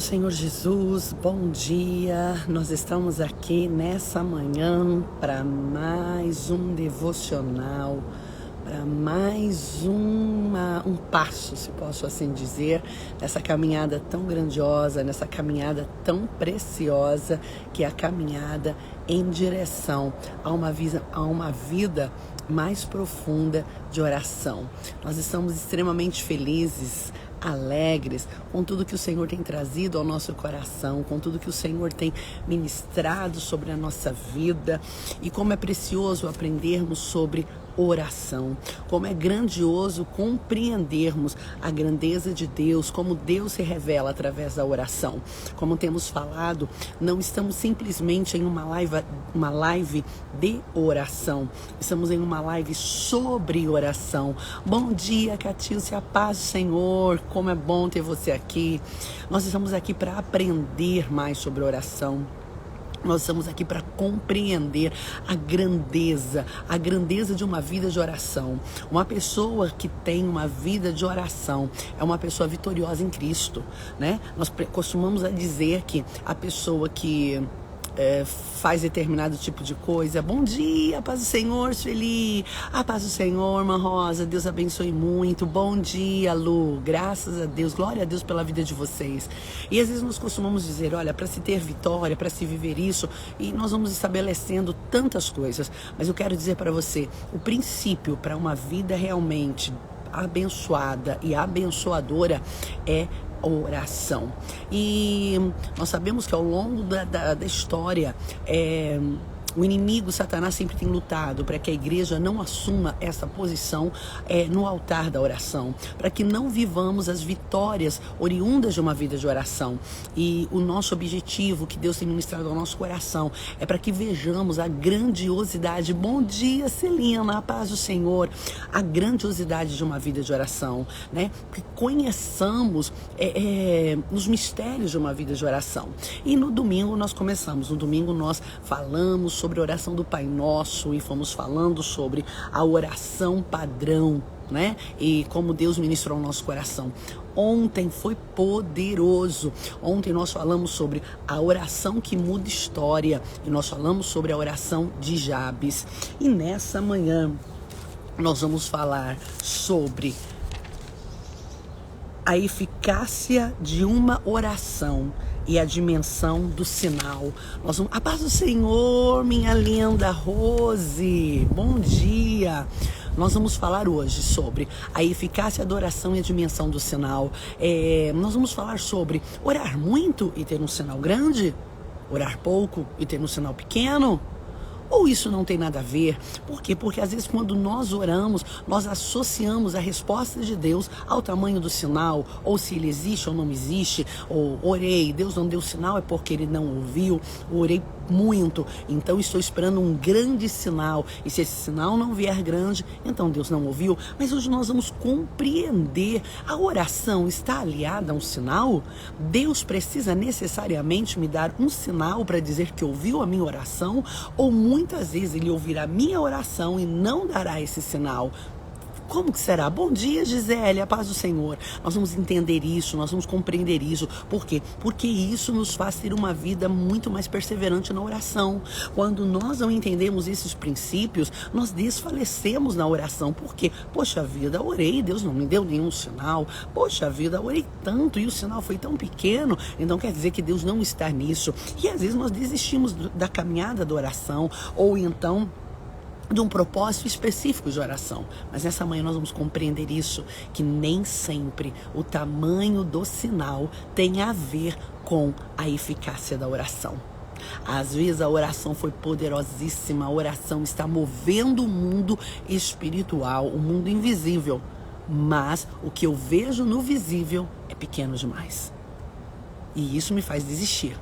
Senhor Jesus, bom dia. Nós estamos aqui nessa manhã para mais um devocional, para mais um passo, se posso assim dizer, nessa caminhada tão grandiosa, nessa caminhada tão preciosa, que é a caminhada em direção a uma vida mais profunda de oração. Nós estamos extremamente felizes, alegres com tudo que o Senhor tem trazido ao nosso coração, com tudo que o Senhor tem ministrado sobre a nossa vida, e como é precioso aprendermos sobre oração, como é grandioso compreendermos a grandeza de Deus, como Deus se revela através da oração. Como temos falado, não estamos simplesmente em uma live de oração, estamos em uma live sobre oração. Bom dia, Catilce, a paz do Senhor, como é bom ter você aqui. Nós estamos aqui para aprender mais sobre oração. Nós estamos aqui para compreender a grandeza de uma vida de oração. Uma pessoa que tem uma vida de oração é uma pessoa vitoriosa em Cristo, né? Nós costumamos dizer que a pessoa que faz determinado tipo de coisa, bom dia, paz do Senhor, Sueli, a paz do Senhor, irmã Rosa, Deus abençoe muito, bom dia, Lu, graças a Deus, glória a Deus pela vida de vocês. E às vezes nós costumamos dizer, olha, para se ter vitória, para se viver isso, e nós vamos estabelecendo tantas coisas, mas eu quero dizer para você, o princípio para uma vida realmente abençoada e abençoadora é oração. E nós sabemos que ao longo da história, o inimigo, Satanás, sempre tem lutado para que a igreja não assuma essa posição no altar da oração, para que não vivamos as vitórias oriundas de uma vida de oração. E o nosso objetivo, que Deus tem ministrado ao nosso coração, é para que vejamos a grandiosidade, bom dia, Celina, a paz do Senhor, a grandiosidade de uma vida de oração, né? Que conheçamos os mistérios de uma vida de oração. E no domingo nós falamos sobre a oração do Pai Nosso e fomos falando sobre a oração padrão, né? E como Deus ministrou ao nosso coração. Ontem foi poderoso. Ontem nós falamos sobre a oração que muda história e nós falamos sobre a oração de Jabes. E nessa manhã nós vamos falar sobre a eficácia de uma oração e a dimensão do sinal. A paz do Senhor, minha linda Rose, bom dia. Nós vamos falar hoje sobre a eficácia da oração e a dimensão do sinal. Nós vamos falar sobre orar muito e ter um sinal grande, orar pouco e ter um sinal pequeno. Ou isso não tem nada a ver? Por quê? Porque às vezes quando nós oramos, nós associamos a resposta de Deus ao tamanho do sinal, ou se ele existe ou não existe, ou orei, Deus não deu sinal é porque ele não ouviu, orei muito, então estou esperando um grande sinal, e se esse sinal não vier grande, então Deus não ouviu. Mas hoje nós vamos compreender, a oração está aliada a um sinal? Deus precisa necessariamente me dar um sinal para dizer que ouviu a minha oração, ou muitas vezes ele ouvirá a minha oração e não dará esse sinal? Como que será? Bom dia, Gisele, a paz do Senhor. Nós vamos entender isso, nós vamos compreender isso. Por quê? Porque isso nos faz ter uma vida muito mais perseverante na oração. Quando nós não entendemos esses princípios, nós desfalecemos na oração. Por quê? Poxa vida, orei, Deus não me deu nenhum sinal. Poxa vida, orei tanto e o sinal foi tão pequeno. Então quer dizer que Deus não está nisso. E às vezes nós desistimos da caminhada da oração, ou então de um propósito específico de oração. Mas nessa manhã nós vamos compreender isso, que nem sempre o tamanho do sinal tem a ver com a eficácia da oração. Às vezes a oração foi poderosíssima, a oração está movendo o mundo espiritual, o mundo invisível, mas o que eu vejo no visível é pequeno demais. E isso me faz desistir.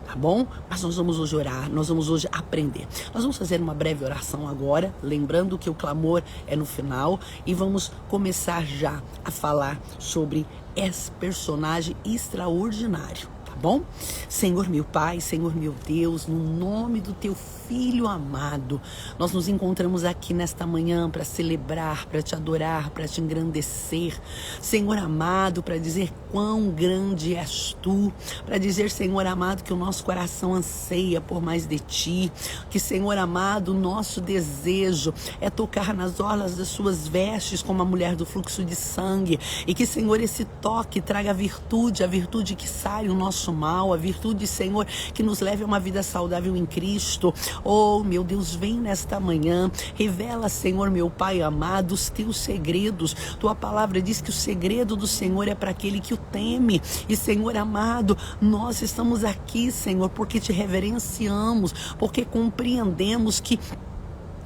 Tá bom? Mas nós vamos hoje orar, nós vamos hoje aprender. Nós vamos fazer uma breve oração agora, lembrando que o clamor é no final, e vamos começar já a falar sobre esse personagem extraordinário, tá bom? Senhor meu Pai, Senhor meu Deus, no nome do teu Filho amado, nós nos encontramos aqui nesta manhã para celebrar, para te adorar, para te engrandecer, Senhor amado, para dizer quão grande és tu, para dizer, Senhor amado, que o nosso coração anseia por mais de ti, que, Senhor amado, o nosso desejo é tocar nas orlas das suas vestes como a mulher do fluxo de sangue, e que, Senhor, esse toque traga a virtude que sai o nosso mal, a virtude, Senhor, que nos leve a uma vida saudável em Cristo. Oh, meu Deus, vem nesta manhã, revela, Senhor, meu Pai amado, os teus segredos. Tua palavra diz que o segredo do Senhor é para aquele que o teme. E, Senhor amado, nós estamos aqui, Senhor, porque te reverenciamos, porque compreendemos que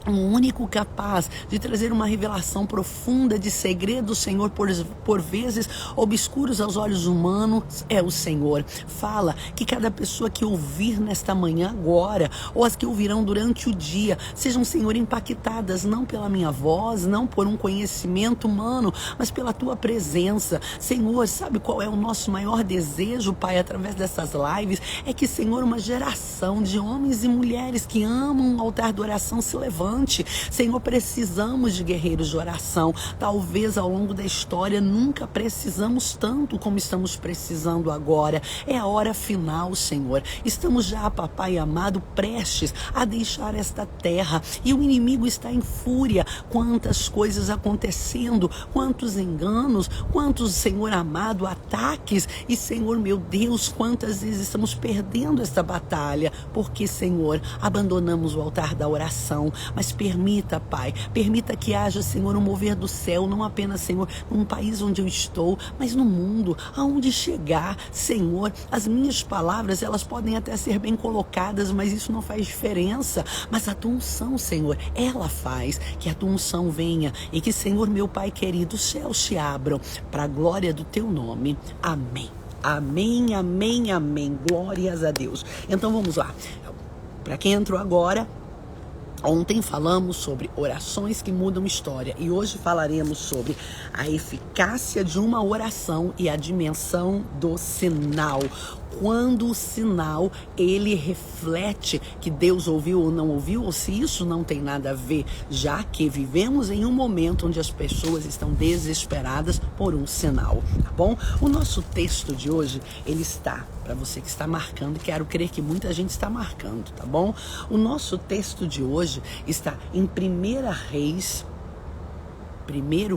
o único capaz de trazer uma revelação profunda de segredos, Senhor, por vezes obscuros aos olhos humanos, é o Senhor. Fala que cada pessoa que ouvir nesta manhã agora, ou as que ouvirão durante o dia, sejam, Senhor, impactadas não pela minha voz, não por um conhecimento humano, mas pela tua presença. Senhor, sabe qual é o nosso maior desejo, Pai, através dessas lives? É que, Senhor, uma geração de homens e mulheres que amam o altar da oração se levante. Senhor, precisamos de guerreiros de oração. Talvez ao longo da história nunca precisamos tanto como estamos precisando agora. É a hora final, Senhor. Estamos já, papai amado, prestes a deixar esta terra e o inimigo está em fúria. Quantas coisas acontecendo, quantos enganos, quantos, Senhor amado, ataques. E, Senhor, meu Deus, quantas vezes estamos perdendo esta batalha porque, Senhor, abandonamos o altar da oração. Mas permita, Pai, permita que haja, Senhor, um mover do céu, não apenas, Senhor, num país onde eu estou, mas no mundo, aonde chegar, Senhor. As minhas palavras, elas podem até ser bem colocadas, mas isso não faz diferença. Mas a tua unção, Senhor, ela faz que a tua unção venha e que, Senhor, meu Pai querido, os céus se abram para a glória do teu nome. Amém. Amém, amém, amém. Glórias a Deus. Então vamos lá. Para quem entrou agora, ontem falamos sobre orações que mudam história e hoje falaremos sobre a eficácia de uma oração e a dimensão do sinal. Quando o sinal, ele reflete que Deus ouviu ou não ouviu, ou se isso não tem nada a ver, já que vivemos em um momento onde as pessoas estão desesperadas por um sinal, tá bom? O nosso texto de hoje, ele está, para você que está marcando, quero crer que muita gente está marcando, tá bom? O nosso texto de hoje está em 1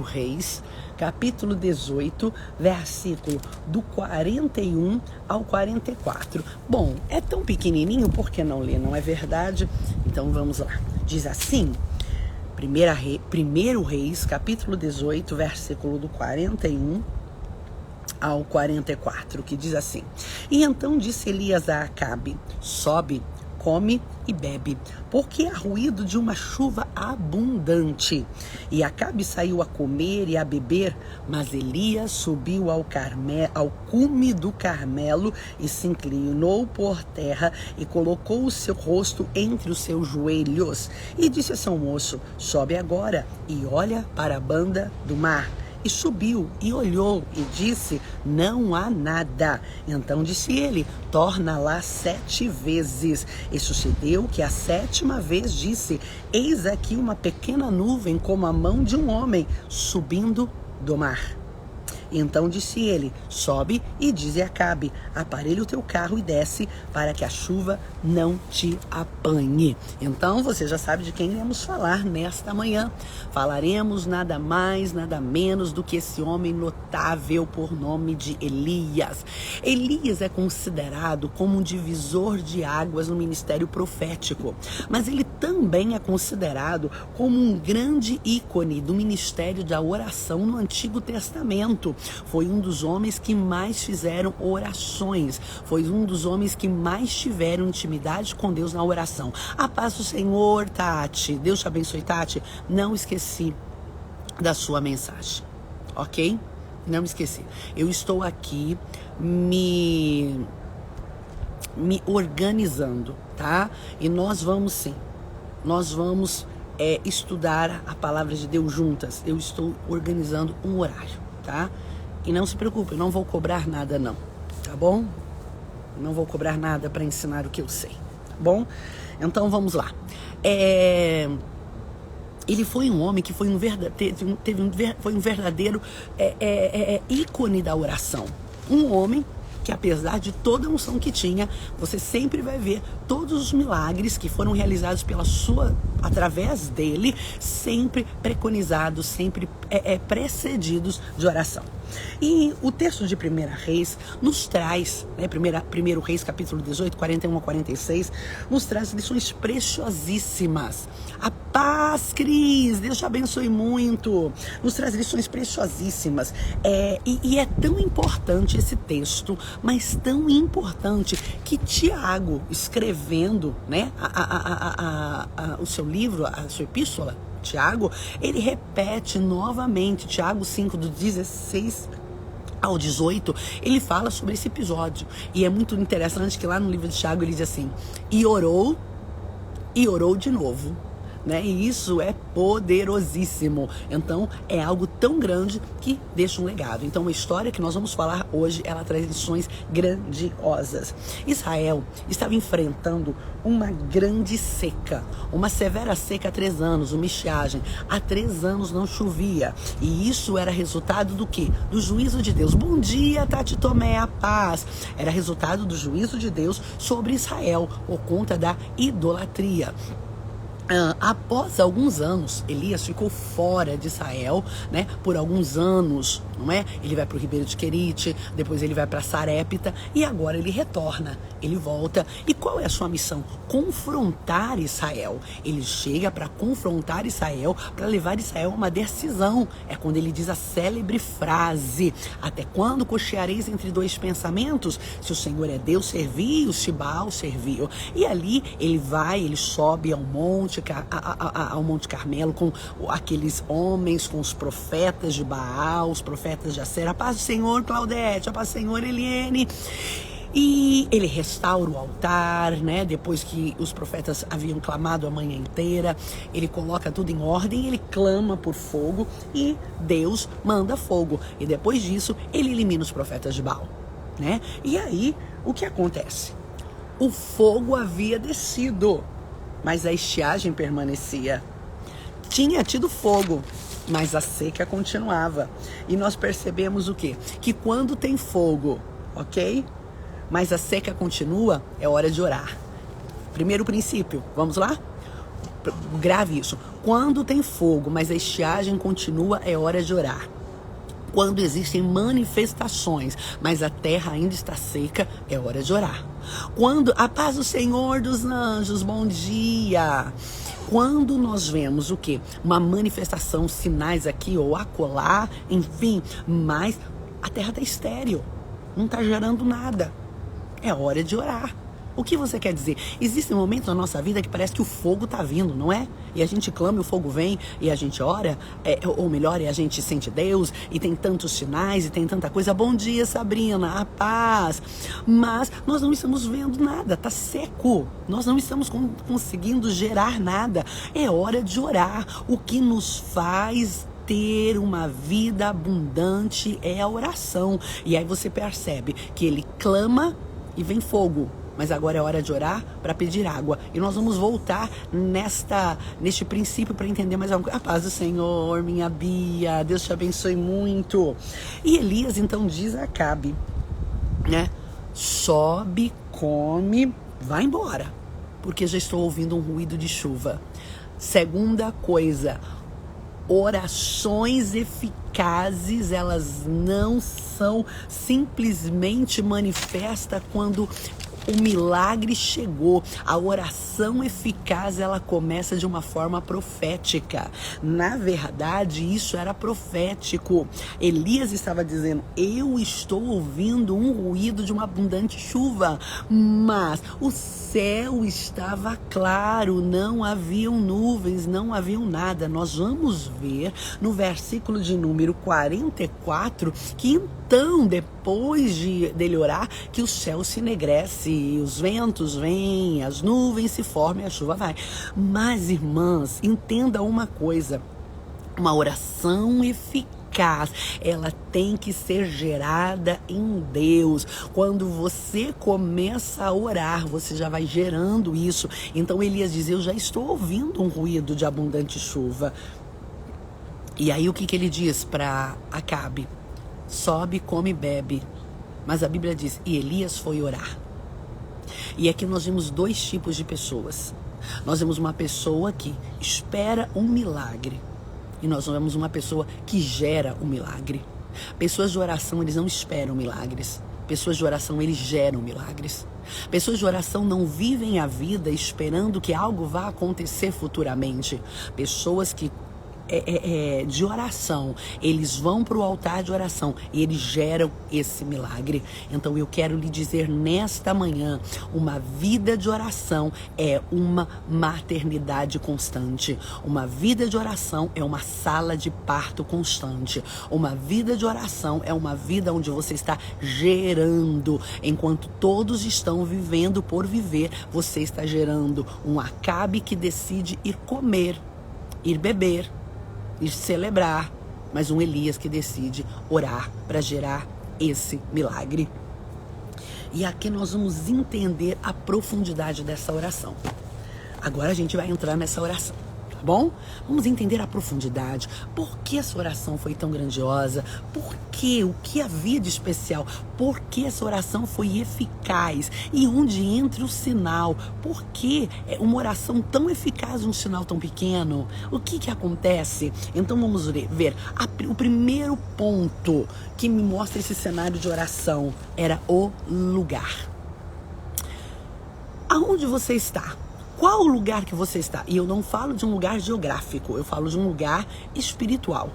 Reis, capítulo 18, versículo do 41 ao 44. Bom, é tão pequenininho, por que não ler, não é verdade? Então vamos lá. Diz assim, 1 Reis, capítulo 18, versículo do 41 ao 44, que diz assim: E então disse Elias a Acabe: sobe, come e bebe, porque há ruído de uma chuva abundante. E Acabe saiu a comer e a beber, mas Elias subiu ao cume do Carmelo e se inclinou por terra e colocou o seu rosto entre os seus joelhos. E disse a seu moço: sobe agora e olha para a banda do mar. E subiu e olhou e disse: não há nada. Então disse ele: torna lá 7 vezes. E sucedeu que a 7ª vez disse: eis aqui uma pequena nuvem como a mão de um homem subindo do mar. Então disse ele: sobe e dize a Acabe: aparelha o teu carro e desce, para que a chuva não te apanhe. Então você já sabe de quem iremos falar nesta manhã. Falaremos nada mais, nada menos do que esse homem notável por nome de Elias. Elias é considerado como um divisor de águas no ministério profético, mas ele também é considerado como um grande ícone do ministério da oração no Antigo Testamento. Foi um dos homens que mais fizeram orações. Foi um dos homens que mais tiveram intimidade com Deus na oração. A paz do Senhor, Tati. Deus te abençoe, Tati. Não esqueci da sua mensagem, ok? Não me esqueci. Eu estou aqui me organizando, tá? E nós vamos sim. Nós vamos estudar a palavra de Deus juntas. Eu estou organizando um horário, tá? E não se preocupe, eu não vou cobrar nada não, tá bom? Não vou cobrar nada para ensinar o que eu sei, tá bom? Então vamos lá. Ele foi um homem que foi um verdadeiro ícone da oração. Um homem que, apesar de toda a unção que tinha, você sempre vai ver todos os milagres que foram realizados através dele, sempre preconizados, sempre precedidos de oração. E o texto de 1 Reis nos traz, 1 Reis capítulo 18, 41 a 46, nos traz lições preciosíssimas. A paz, Cris, Deus te abençoe muito. Nos traz lições preciosíssimas. E é tão importante esse texto, mas tão importante que Tiago, escrevendo, né, o seu livro, a sua epístola, Tiago, ele repete novamente, Tiago 5, do 16 ao 18, ele fala sobre esse episódio. E é muito interessante que lá no livro de Tiago ele diz assim, e orou de novo. Né? E isso é poderosíssimo. Então é algo tão grande que deixa um legado. Então a história que nós vamos falar hoje, ela traz lições grandiosas. Israel estava enfrentando uma grande seca, uma severa seca há 3 anos, uma estiagem. Há 3 anos não chovia. E isso era resultado do quê? Do juízo de Deus. Bom dia, Tati Tomé, a paz. Era resultado do juízo de Deus sobre Israel por conta da idolatria. Após alguns anos, Elias ficou fora de Israel, né? Por alguns anos, não é? Ele vai para o Ribeiro de Querite, depois ele vai para Sarepta e agora ele retorna, ele volta. E qual é a sua missão? Confrontar Israel. Ele chega para confrontar Israel, para levar Israel a uma decisão. É quando ele diz a célebre frase: até quando cocheareis entre 2 pensamentos? Se o Senhor é Deus, serviu, se Baal, serviu. E ali ele sobe ao Monte Carmelo com aqueles homens, com os profetas de Baal, os profetas de Acera. A paz do Senhor, Claudete, a paz do Senhor, Eliene. E ele restaura o altar, né? Depois que os profetas haviam clamado a manhã inteira, ele coloca tudo em ordem, ele clama por fogo e Deus manda fogo. E depois disso, ele elimina os profetas de Baal, né? E aí, o que acontece? O fogo havia descido, mas a estiagem permanecia. Tinha tido fogo, mas a seca continuava. E nós percebemos o quê? Que quando tem fogo, ok? Mas a seca continua, é hora de orar. Primeiro princípio, vamos lá? Grave isso. Quando tem fogo, mas a estiagem continua, é hora de orar. Quando existem manifestações, mas a terra ainda está seca, é hora de orar. Quando a paz do Senhor dos anjos, bom dia. Quando nós vemos o quê? Uma manifestação, sinais aqui ou acolá, enfim, mas a terra está estéril, não está gerando nada. É hora de orar. O que você quer dizer? Existem momentos na nossa vida que parece que o fogo está vindo, não é? E a gente clama e o fogo vem e a gente ora, ou melhor, a gente sente Deus e tem tantos sinais e tem tanta coisa. Bom dia, Sabrina, a paz. Mas nós não estamos vendo nada, está seco. Nós não estamos conseguindo gerar nada. É hora de orar. O que nos faz ter uma vida abundante é a oração. E aí você percebe que ele clama e vem fogo. Mas agora é hora de orar para pedir água. E nós vamos voltar neste princípio para entender mais alguma coisa. A paz do Senhor, minha Bia, Deus te abençoe muito. E Elias então diz a Acabe, né? Sobe, come, vai embora, porque já estou ouvindo um ruído de chuva. Segunda coisa, orações eficazes, elas não são simplesmente manifestas quando o milagre chegou. A oração eficaz, ela começa de uma forma profética. Na verdade, isso era profético. Elias estava dizendo: eu estou ouvindo um ruído de uma abundante chuva, mas o céu estava claro, não haviam nuvens, não haviam nada. Nós vamos ver no versículo de número 44 que então, depois dele orar, que o céu se enegrece, os ventos vêm, as nuvens se formam e a chuva vai. Mas, irmãs, entenda uma coisa: uma oração eficaz eficaz, ela tem que ser gerada em Deus. Quando você começa a orar, você já vai gerando isso. Então Elias diz, eu já estou ouvindo um ruído de abundante chuva. E aí o que ele diz para Acabe? Sobe, come e bebe. Mas a Bíblia diz, e Elias foi orar. E aqui nós vemos dois tipos de pessoas. Nós vemos uma pessoa que espera um milagre. E nós vemos uma pessoa que gera um milagre. Pessoas de oração, eles não esperam milagres. Pessoas de oração, eles geram milagres. Pessoas de oração não vivem a vida esperando que algo vá acontecer futuramente. Pessoas que de oração, eles vão para o altar de oração e eles geram esse milagre. Então eu quero lhe dizer nesta manhã, uma vida de oração é uma maternidade constante. Uma vida de oração é uma sala de parto constante. Uma vida de oração é uma vida onde você está gerando. Enquanto todos estão vivendo por viver, você está gerando um Acabe que decide ir comer, ir beber, e celebrar, mas um Elias que decide orar para gerar esse milagre. E aqui nós vamos entender a profundidade dessa oração. Agora a gente vai entrar nessa oração, tá bom? Vamos entender a profundidade. Por que essa oração foi tão grandiosa? Por quê? O que havia de especial? Por que essa oração foi eficaz? E onde entra o sinal? Por que uma oração tão eficaz um sinal tão pequeno? O que acontece? Então vamos ver. O primeiro ponto que me mostra esse cenário de oração era o lugar. Aonde você está? Qual o lugar que você está? E eu não falo de um lugar geográfico, eu falo de um lugar espiritual.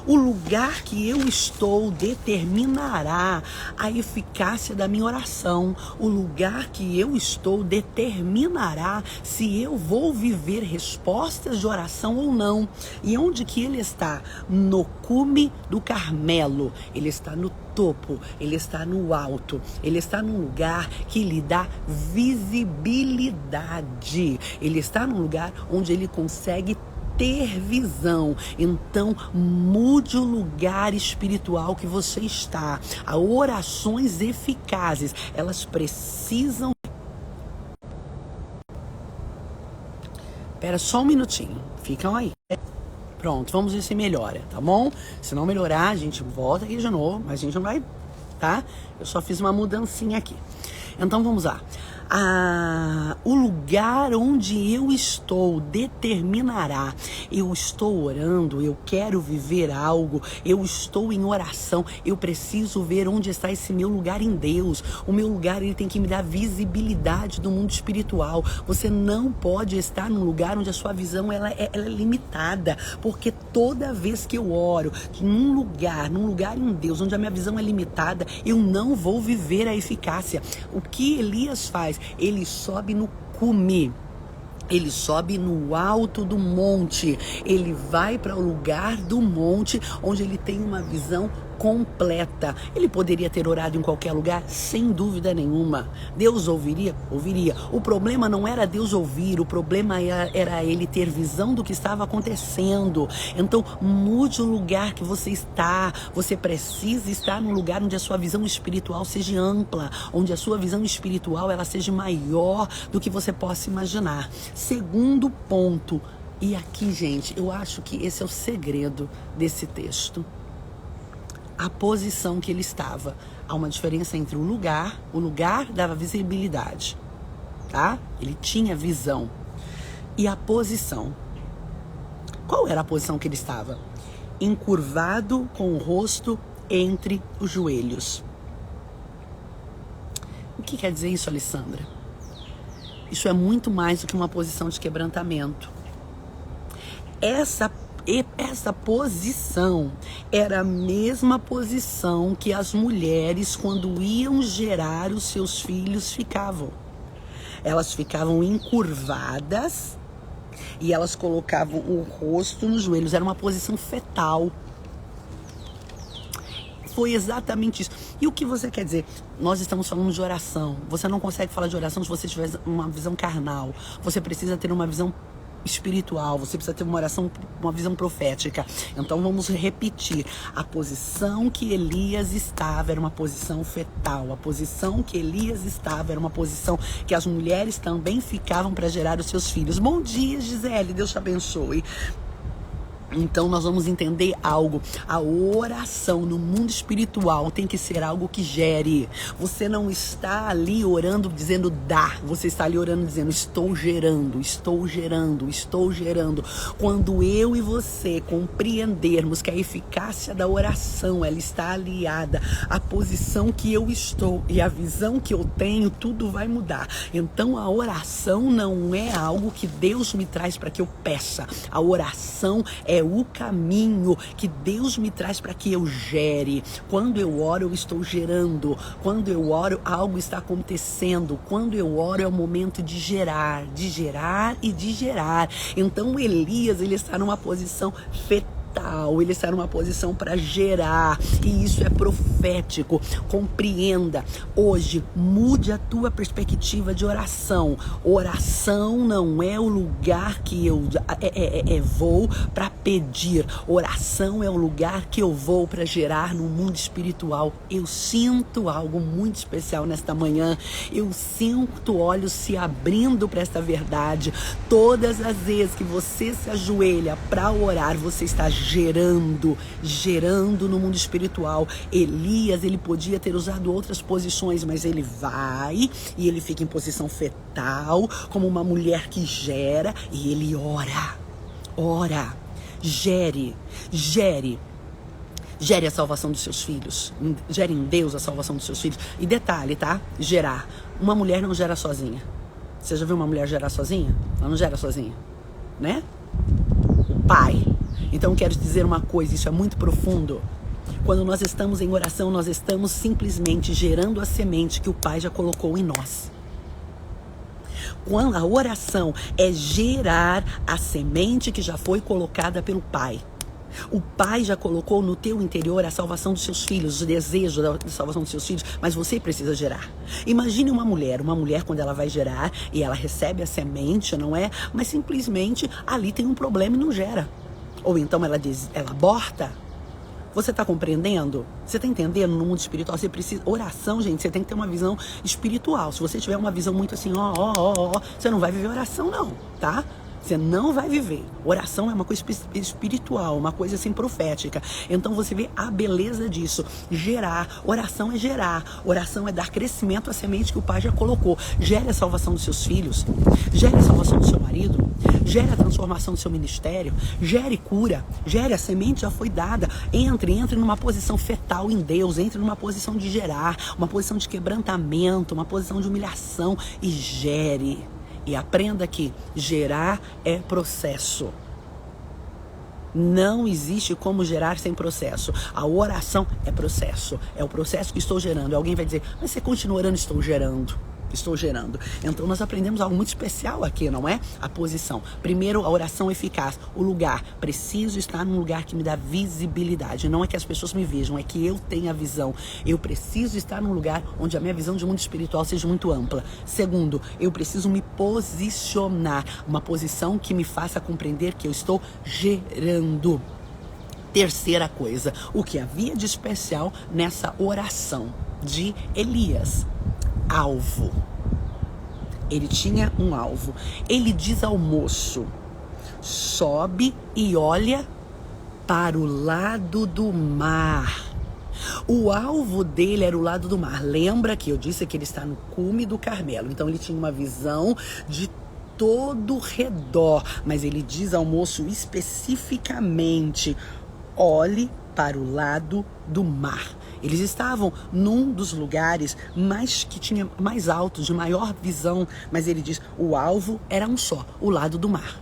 O lugar que eu estou determinará a eficácia da minha oração. O lugar que eu estou determinará se eu vou viver respostas de oração ou não. E onde que ele está? No cume do Carmelo. Ele está no topo, ele está no alto, ele está num lugar que lhe dá visibilidade. Ele está num lugar onde ele consegue ter visão. Então mude o lugar espiritual que você está. As orações eficazes, elas precisam... Espera só um minutinho, ficam aí. Pronto, vamos ver se melhora, tá bom? Se não melhorar, a gente volta aqui de novo, mas a gente não vai, tá? Eu só fiz uma mudancinha aqui. Então vamos lá. O lugar onde eu estou determinará. Eu estou orando, eu quero viver algo, eu estou em oração, eu preciso ver onde está esse meu lugar em Deus. O meu lugar, ele tem que me dar visibilidade do mundo espiritual. Você não pode estar num lugar onde a sua visão ela é limitada, porque toda vez que eu oro num lugar em Deus, onde a minha visão é limitada, eu não vou viver a eficácia. O que Elias faz? Ele sobe no cume, ele sobe no alto do monte, ele vai para o lugar do monte onde ele tem uma visão completa. Ele poderia ter orado em qualquer lugar, sem dúvida nenhuma. Deus ouviria? Ouviria. O problema não era Deus ouvir, o problema era ele ter visão do que estava acontecendo. Então mude o lugar que você está. Você precisa estar num lugar onde a sua visão espiritual seja ampla, onde a sua visão espiritual ela seja maior do que você possa imaginar. Segundo ponto, e aqui, gente, eu acho que esse é o segredo desse texto. A posição que ele estava. Há uma diferença entre o lugar dava visibilidade, tá? Ele tinha visão. E a posição. Qual era a posição que ele estava? Encurvado com o rosto entre os joelhos. O que quer dizer isso, Alessandra? Isso é muito mais do que uma posição de quebrantamento. Essa posição era a mesma posição que as mulheres, quando iam gerar os seus filhos, ficavam. Elas ficavam encurvadas e elas colocavam o rosto nos joelhos. Era uma posição fetal. Foi exatamente isso. E o que você quer dizer? Nós estamos falando de oração. Você não consegue falar de oração se você tiver uma visão carnal. Você precisa ter uma visão espiritual, você precisa ter uma oração, uma visão profética. Então vamos repetir. A posição que Elias estava era uma posição fetal. A posição que Elias estava era uma posição que as mulheres também ficavam para gerar os seus filhos. Bom dia, Gisele, Deus te abençoe. Então nós vamos entender algo. A oração no mundo espiritual tem que ser algo que gere. Você não está ali orando dizendo dá. Você está ali orando dizendo estou gerando, estou gerando, estou gerando. Quando eu e você compreendermos que a eficácia da oração ela está aliada à posição que eu estou e à visão que eu tenho, tudo vai mudar. Então a oração não é algo que Deus me traz para que eu peça. A oração é o caminho que Deus me traz para que eu gere. Quando eu oro, eu estou gerando. Quando eu oro, algo está acontecendo. Quando eu oro, é o momento de gerar e de gerar. Então Elias, ele está numa posição fetal. Ele está numa posição para gerar, e isso é profético. Compreenda, hoje mude a tua perspectiva de oração. Oração não é o lugar que eu vou para pedir. Oração é o lugar que eu vou para gerar no mundo espiritual. Eu sinto algo muito especial nesta manhã. Eu sinto olhos se abrindo para esta verdade. Todas as vezes que você se ajoelha para orar, você está gerando no mundo espiritual. Elias, ele podia ter usado outras posições, mas ele vai e ele fica em posição fetal, como uma mulher que gera, e ele ora, gere a salvação dos seus filhos, gere em Deus a salvação dos seus filhos. E detalhe, tá? Gerar. Uma mulher não gera sozinha. Você já viu uma mulher gerar sozinha? Ela não gera sozinha, né? O pai. Então quero te dizer uma coisa, isso é muito profundo. Quando nós estamos em oração, nós estamos simplesmente gerando a semente que o Pai já colocou em nós. Quando a oração é gerar a semente que já foi colocada pelo Pai. O Pai já colocou no teu interior a salvação dos seus filhos, o desejo da salvação dos seus filhos, mas você precisa gerar. Imagine uma mulher quando ela vai gerar e ela recebe a semente, não é? Mas simplesmente ali tem um problema e não gera. Ou então ela aborta. Você está compreendendo? Você está entendendo? No mundo espiritual você precisa... Oração, gente, você tem que ter uma visão espiritual. Se você tiver uma visão muito assim, você não vai viver oração não, tá? Você não vai viver. Oração é uma coisa espiritual, uma coisa assim profética. Então você vê a beleza disso. Gerar. Oração é gerar. Oração é dar crescimento à semente que o Pai já colocou. Gere a salvação dos seus filhos. Gere a salvação do seu marido. Gere a transformação do seu ministério. Gere cura. Gere, a semente já foi dada. Entre numa posição fetal em Deus. Entre numa posição de gerar. Uma posição de quebrantamento. Uma posição de humilhação. E gere. E aprenda que gerar é processo. Não existe como gerar sem processo. A oração é processo. É o processo que estou gerando. Alguém vai dizer, mas você continua orando? Estou gerando. Então nós aprendemos algo muito especial aqui, não é? A posição. Primeiro, a oração eficaz. O lugar. Preciso estar num lugar que me dá visibilidade. Não é que as pessoas me vejam, é que eu tenha visão. Eu preciso estar num lugar onde a minha visão de mundo espiritual seja muito ampla. Segundo, eu preciso me posicionar. Uma posição que me faça compreender que eu estou gerando. Terceira coisa, o que havia de especial nessa oração de Elias? Alvo. Ele tinha um alvo. Ele diz ao moço, sobe e olha para o lado do mar. O alvo dele era o lado do mar. Lembra que eu disse que ele está no cume do Carmelo. Então ele tinha uma visão de todo o redor. Mas ele diz ao moço especificamente, olhe para o lado do mar. Eles estavam num dos lugares que tinha mais alto, de maior visão, mas ele diz, o alvo era um só, o lado do mar.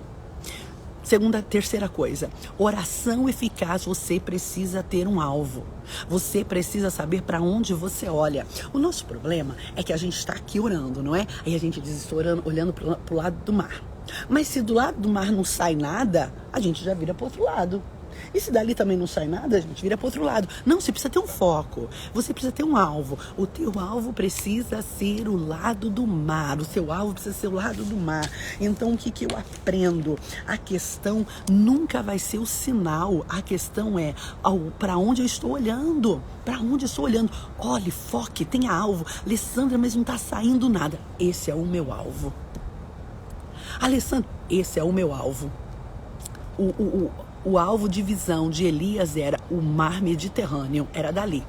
Terceira coisa, oração eficaz, você precisa ter um alvo. Você precisa saber para onde você olha. O nosso problema é que a gente está aqui orando, não é? Aí a gente diz, estou olhando para o lado do mar. Mas se do lado do mar não sai nada, a gente já vira para o outro lado. E se dali também não sai nada, a gente vira para outro lado. Não, você precisa ter um foco. Você precisa ter um alvo. O teu alvo precisa ser o lado do mar. O seu alvo precisa ser o lado do mar. Então, o que eu aprendo? A questão nunca vai ser o sinal. A questão é para onde eu estou olhando. Para onde eu estou olhando. Olhe, foque, tenha alvo. Alessandra, mas não está saindo nada. Esse é o meu alvo. Alessandra, esse é o meu alvo. O alvo de visão de Elias era o mar Mediterrâneo, era dali.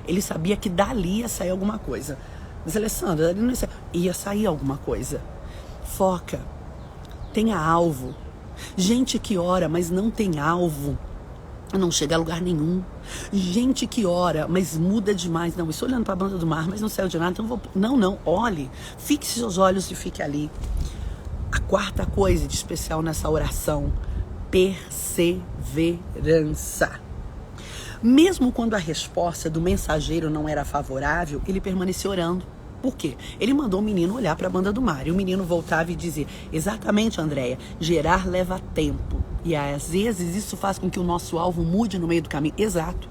Ele sabia que dali ia sair alguma coisa. Mas, Alessandra, dali não ia sair alguma coisa. Foca, tenha alvo. Gente que ora, mas não tem alvo, não chega a lugar nenhum. Gente que ora, mas muda demais. Não, estou olhando para a banda do mar, mas não saiu de nada, então vou... Não, olhe, fixe seus olhos e fique ali. A quarta coisa de especial nessa oração: perseverança. Mesmo quando a resposta do mensageiro não era favorável, ele permaneceu orando. Por quê? Ele mandou o menino olhar para a banda do mar, e o menino voltava e dizia: exatamente, Andréia, gerar leva tempo, e às vezes isso faz com que o nosso alvo mude no meio do caminho. Exato,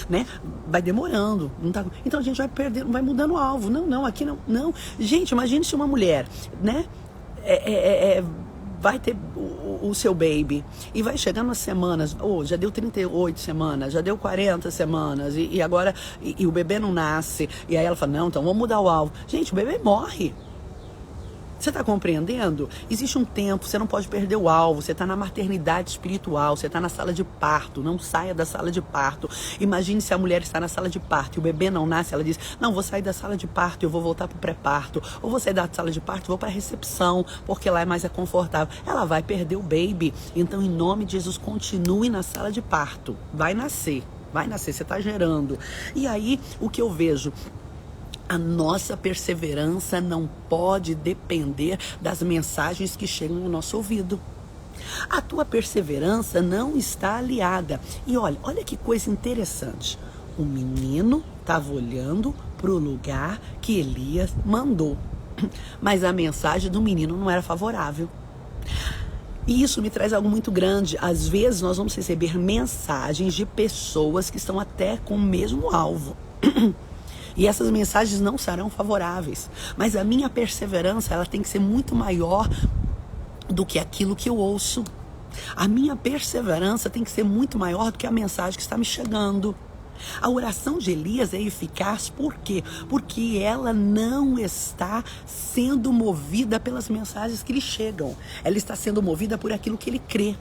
né? Vai demorando, não tá... Então a gente vai perdendo, vai mudando o alvo. Não, aqui não. Gente, imagine se uma mulher, né, vai ter o seu baby e vai chegando as semanas, já deu 38 semanas, já deu 40 semanas e agora o bebê não nasce, e aí ela fala: não, então vamos mudar o alvo. Gente, o bebê morre. Você está compreendendo? Existe um tempo, você não pode perder o alvo. Você está na maternidade espiritual, você está na sala de parto. Não saia da sala de parto. Imagine se a mulher está na sala de parto e o bebê não nasce, ela diz: não, vou sair da sala de parto, eu vou voltar para o pré-parto. Ou vou sair da sala de parto, vou para a recepção, porque lá é mais confortável. Ela vai perder o baby. Então, em nome de Jesus, continue na sala de parto. Vai nascer, você está gerando. E aí, o que eu vejo? A nossa perseverança não pode depender das mensagens que chegam no nosso ouvido. A tua perseverança não está aliada. E olha que coisa interessante. O menino estava olhando para o lugar que Elias mandou. Mas a mensagem do menino não era favorável. E isso me traz algo muito grande. Às vezes nós vamos receber mensagens de pessoas que estão até com o mesmo alvo. E essas mensagens não serão favoráveis. Mas a minha perseverança, ela tem que ser muito maior do que aquilo que eu ouço. A minha perseverança tem que ser muito maior do que a mensagem que está me chegando. A oração de Elias é eficaz, por quê? Porque ela não está sendo movida pelas mensagens que lhe chegam. Ela está sendo movida por aquilo que ele crê,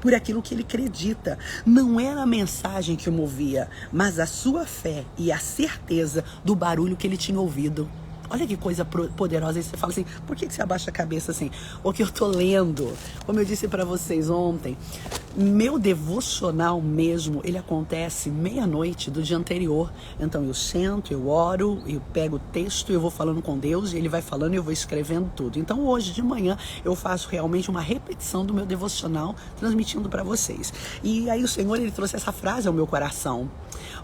por aquilo que ele acredita. Não era a mensagem que o movia, mas a sua fé e a certeza do barulho que ele tinha ouvido. Olha que coisa poderosa. Aí você fala assim: por que você abaixa a cabeça assim? O que eu tô lendo, como eu disse para vocês ontem, meu devocional mesmo, ele acontece meia-noite do dia anterior. Então eu sento, eu oro, eu pego o texto, eu vou falando com Deus, e ele vai falando e eu vou escrevendo tudo. Então hoje de manhã eu faço realmente uma repetição do meu devocional, transmitindo para vocês. E aí o Senhor, ele trouxe essa frase ao meu coração.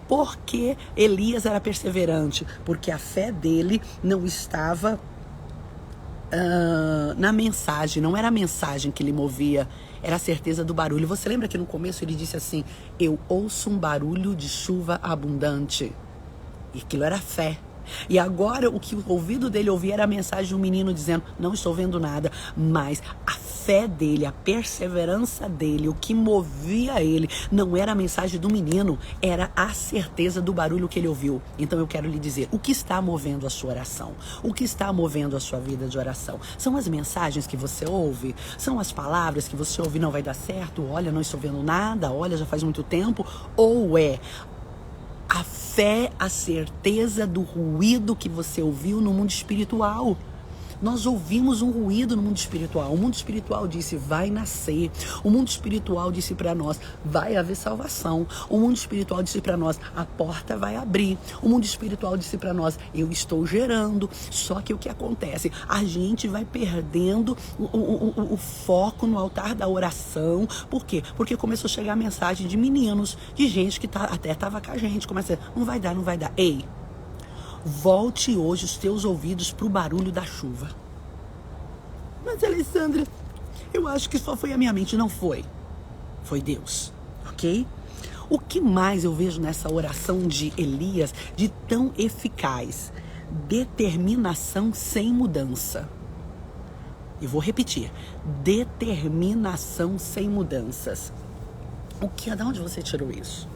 Porque Elias era perseverante? Porque a fé dele não estava na mensagem. Não era a mensagem que lhe movia, era a certeza do barulho. Você lembra que no começo ele disse assim: eu ouço um barulho de chuva abundante. E aquilo era fé. E agora o que o ouvido dele ouvia era a mensagem de um menino dizendo: não estou vendo nada. Mas a fé dele, a perseverança dele, o que movia ele, não era a mensagem do menino, era a certeza do barulho que ele ouviu. Então eu quero lhe dizer, o que está movendo a sua oração? O que está movendo a sua vida de oração? São as mensagens que você ouve? São as palavras que você ouve: não vai dar certo, olha, não estou vendo nada, olha, já faz muito tempo? Ou é a fé, a certeza do ruído que você ouviu no mundo espiritual? Nós ouvimos um ruído no mundo espiritual. O mundo espiritual disse: vai nascer. O mundo espiritual disse para nós: vai haver salvação. O mundo espiritual disse para nós: a porta vai abrir. O mundo espiritual disse para nós: eu estou gerando. Só que o que acontece? A gente vai perdendo o foco no altar da oração. Por quê? Porque começou a chegar a mensagem de meninos, de gente que até estava com a gente. Começa a dizer: não vai dar, não vai dar. Ei, volte hoje os teus ouvidos para o barulho da chuva. Mas, Alessandra, eu acho que só foi a minha mente. Não foi. Foi Deus. Ok? ok? O que mais eu vejo nessa oração de Elias de tão eficaz? Determinação sem mudança. E vou repetir, determinação sem mudanças. De onde você tirou isso?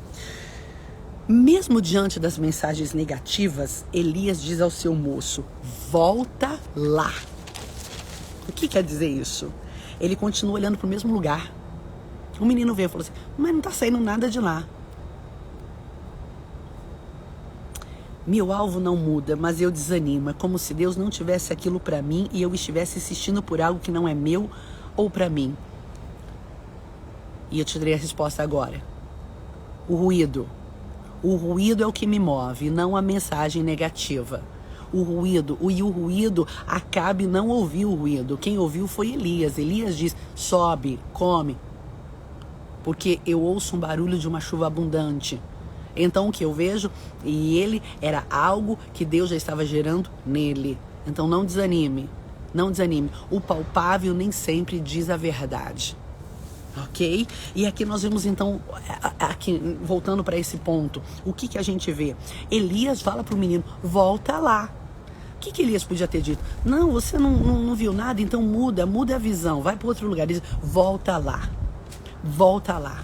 Mesmo diante das mensagens negativas, Elias diz ao seu moço, volta lá. O que quer dizer isso? Ele continua olhando para o mesmo lugar. O menino veio e falou assim, mas não está saindo nada de lá. Meu alvo não muda, mas eu desanimo. É como se Deus não tivesse aquilo para mim e eu estivesse insistindo por algo que não é meu ou para mim. E eu te darei a resposta agora. O ruído. O ruído é o que me move, não a mensagem negativa. O ruído, Acabe não ouviu o ruído. Quem ouviu foi Elias. Elias diz, sobe, come, porque eu ouço um barulho de uma chuva abundante. Então o que eu vejo? E ele era algo que Deus já estava gerando nele. Então não desanime, não desanime. O palpável nem sempre diz a verdade. Ok? E aqui nós vemos então, aqui, voltando para esse ponto, o que a gente vê? Elias fala para o menino, volta lá. O que Elias podia ter dito? Não, você não viu nada, então muda a visão, vai para outro lugar. Ele diz, volta lá, volta lá.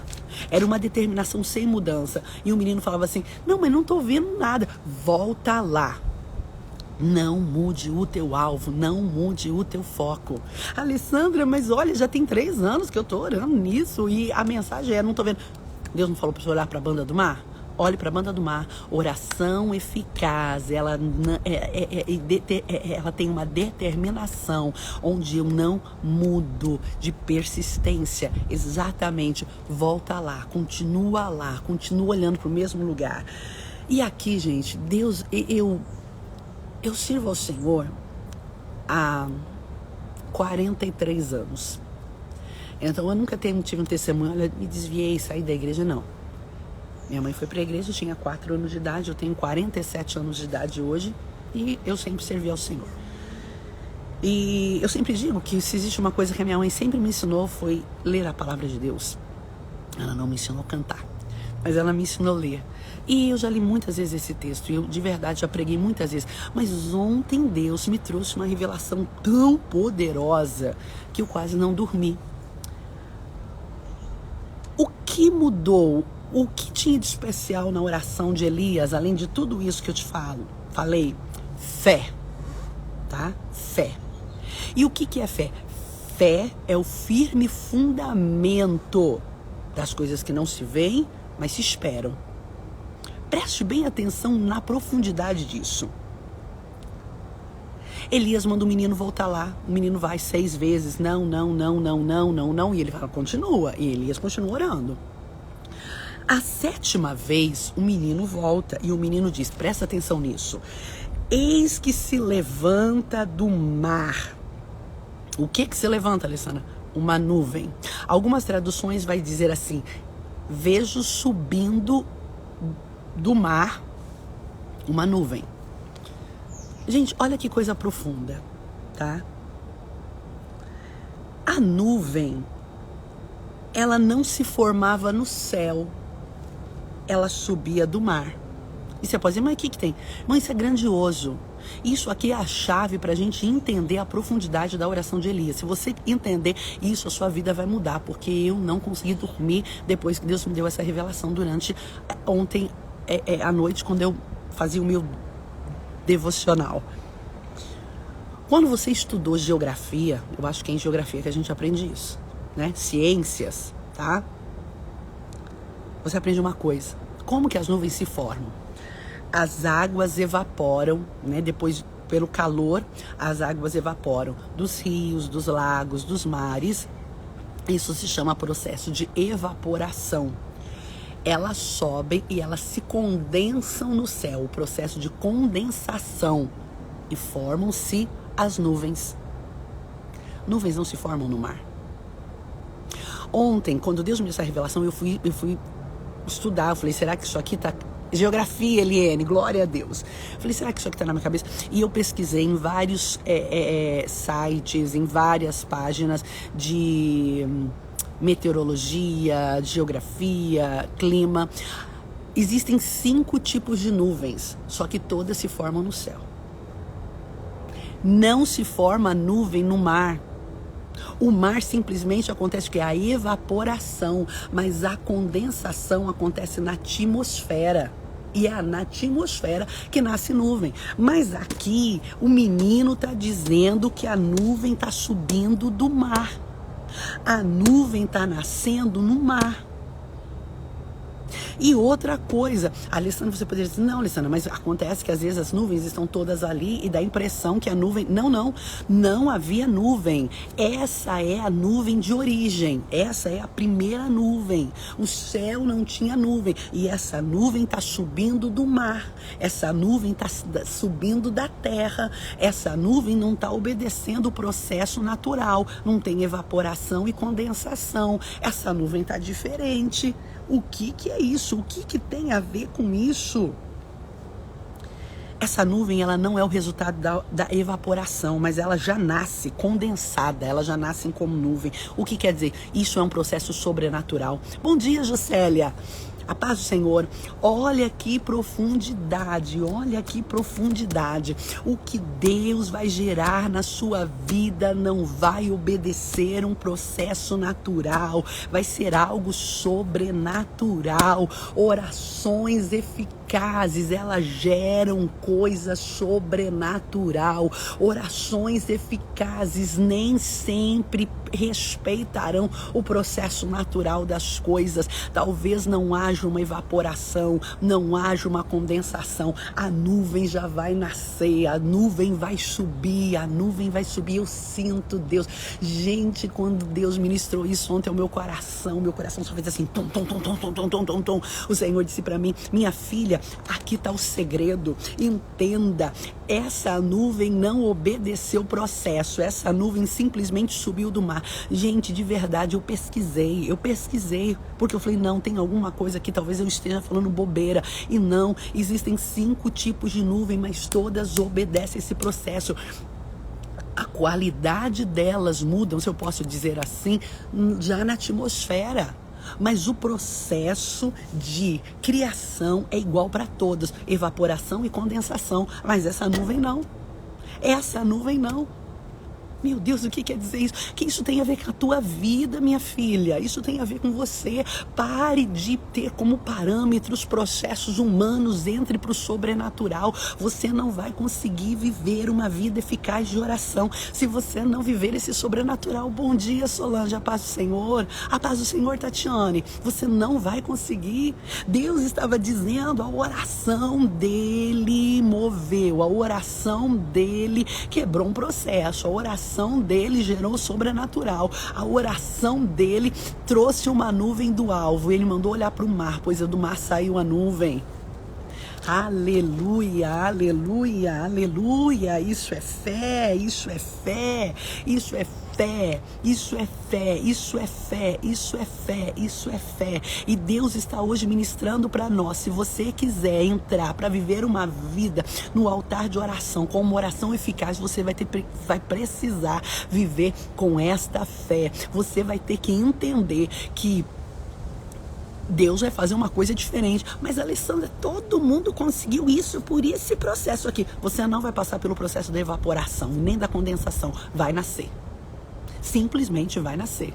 Era uma determinação sem mudança. E o menino falava assim, não, mas não estou vendo nada. Volta lá. Não mude o teu alvo, não mude o teu foco. Alessandra, mas olha, já tem 3 anos que eu estou orando nisso e a mensagem é, não estou vendo. Deus não falou para você olhar para a banda do mar? Olhe para a banda do mar. Oração eficaz, ela tem uma determinação onde eu não mudo, de persistência. Exatamente, volta lá, continua olhando para o mesmo lugar. E aqui, gente, Deus, eu sirvo ao Senhor há 43 anos. Então eu nunca tive um testemunho, olha, me desviei, saí da igreja, não. Minha mãe foi para a igreja, eu tinha 4 anos de idade, eu tenho 47 anos de idade hoje e eu sempre servi ao Senhor. E eu sempre digo que se existe uma coisa que a minha mãe sempre me ensinou foi ler a palavra de Deus. Ela não me ensinou a cantar, mas ela me ensinou a ler. E eu já li muitas vezes esse texto, e eu de verdade já preguei muitas vezes. Mas ontem Deus me trouxe uma revelação tão poderosa que eu quase não dormi. O que mudou? O que tinha de especial na oração de Elias, além de tudo isso que eu te falei? Fé, tá? Fé. E o que é fé? Fé é o firme fundamento das coisas que não se veem, mas se esperam. Preste bem atenção na profundidade disso. Elias manda o menino voltar lá. O menino vai 6 vezes. Não. E ele fala, continua. E Elias continua orando. A 7ª vez, o menino volta e o menino diz, presta atenção nisso. Eis que se levanta do mar. O que se levanta, Alessandra? Uma nuvem. Algumas traduções vai dizer assim, vejo subindo do mar uma nuvem. Gente, olha que coisa profunda, tá? A nuvem, ela não se formava no céu, ela subia do mar. E você pode dizer, mas o que tem? Mas isso é grandioso. Isso aqui é a chave para a gente entender a profundidade da oração de Elias. Se você entender isso, a sua vida vai mudar, porque eu não consegui dormir depois que Deus me deu essa revelação durante ontem à noite, quando eu fazia o meu devocional. Quando você estudou geografia, eu acho que é em geografia que a gente aprende isso, né? Ciências, tá? Você aprende uma coisa. Como que as nuvens se formam? As águas evaporam, né? Depois, pelo calor, as águas evaporam dos rios, dos lagos, dos mares. Isso se chama processo de evaporação. Elas sobem e elas se condensam no céu, o processo de condensação, e formam-se as nuvens. Nuvens não se formam no mar. Ontem, quando Deus me deu essa revelação, eu fui estudar. Eu falei, será que isso aqui tá... Geografia, Eliane, glória a Deus. Eu falei, será que isso aqui tá na minha cabeça? E eu pesquisei em vários sites, em várias páginas de meteorologia, geografia, clima. Existem 5 tipos de nuvens, só que todas se formam no céu. Não se forma nuvem no mar. O mar simplesmente acontece que é a evaporação, mas a condensação acontece na atmosfera. E é na atmosfera que nasce nuvem. Mas aqui o menino está dizendo que a nuvem está subindo do mar. A nuvem está nascendo no mar. E outra coisa, Alessandra, você poderia dizer, não, Alessandra, mas acontece que às vezes as nuvens estão todas ali e dá a impressão que a nuvem... Não havia nuvem. Essa é a nuvem de origem. Essa é a primeira nuvem. O céu não tinha nuvem. E essa nuvem está subindo do mar. Essa nuvem está subindo da terra. Essa nuvem não está obedecendo o processo natural. Não tem evaporação e condensação. Essa nuvem está diferente. O que é isso? O que tem a ver com isso? Essa nuvem, ela não é o resultado da evaporação, mas ela já nasce condensada, ela já nasce como nuvem. O que quer dizer? Isso é um processo sobrenatural. Bom dia, Juscelia. A paz do Senhor. Olha que profundidade, olha que profundidade. O que Deus vai gerar na sua vida não vai obedecer um processo natural, vai ser algo sobrenatural. Orações eficazes, elas geram coisa sobrenatural. Orações eficazes nem sempre respeitarão o processo natural das coisas. Talvez não haja uma evaporação, não haja uma condensação. A nuvem já vai nascer, a nuvem vai subir, a nuvem vai subir. Eu sinto Deus. Gente, quando Deus ministrou isso ontem ao meu coração só fez assim, tom, tom, tom, tom, tom, tom, tom, tom, tom. O Senhor disse para mim, minha filha, aqui está o segredo. Entenda, essa nuvem não obedeceu o processo, essa nuvem simplesmente subiu do mar. Gente, de verdade, eu pesquisei, porque eu falei, não, tem alguma coisa que talvez eu esteja falando bobeira. E não, existem 5 tipos de nuvem, mas todas obedecem esse processo. A qualidade delas mudam, se eu posso dizer assim, já na atmosfera. Mas o processo de criação é igual para todos, evaporação e condensação. Mas essa nuvem não. Essa nuvem não. Meu Deus, o que quer dizer isso? Que isso tem a ver com a tua vida, minha filha. Isso tem a ver com você. Pare de ter como parâmetros processos humanos, entre para o sobrenatural. Você não vai conseguir viver uma vida eficaz de oração se você não viver esse sobrenatural. Bom dia, Solange, a paz do Senhor. A paz do Senhor, Tatiane. Você não vai conseguir. Deus estava dizendo, a oração dele moveu. A oração dele quebrou um processo. A oração dele gerou o sobrenatural. A oração dele trouxe uma nuvem do alvo. Ele mandou olhar para o mar, pois do mar saiu a nuvem. Aleluia, aleluia, aleluia. Isso é fé, isso é fé, isso é fé, isso é fé, isso é fé, isso é fé, isso é fé. E Deus está hoje ministrando para nós. Se você quiser entrar para viver uma vida no altar de oração, com uma oração eficaz, você vai precisar viver com esta fé. Você vai ter que entender que Deus vai fazer uma coisa diferente. Mas, Alessandra, todo mundo conseguiu isso por esse processo aqui. Você não vai passar pelo processo da evaporação, nem da condensação. Vai nascer. Simplesmente vai nascer.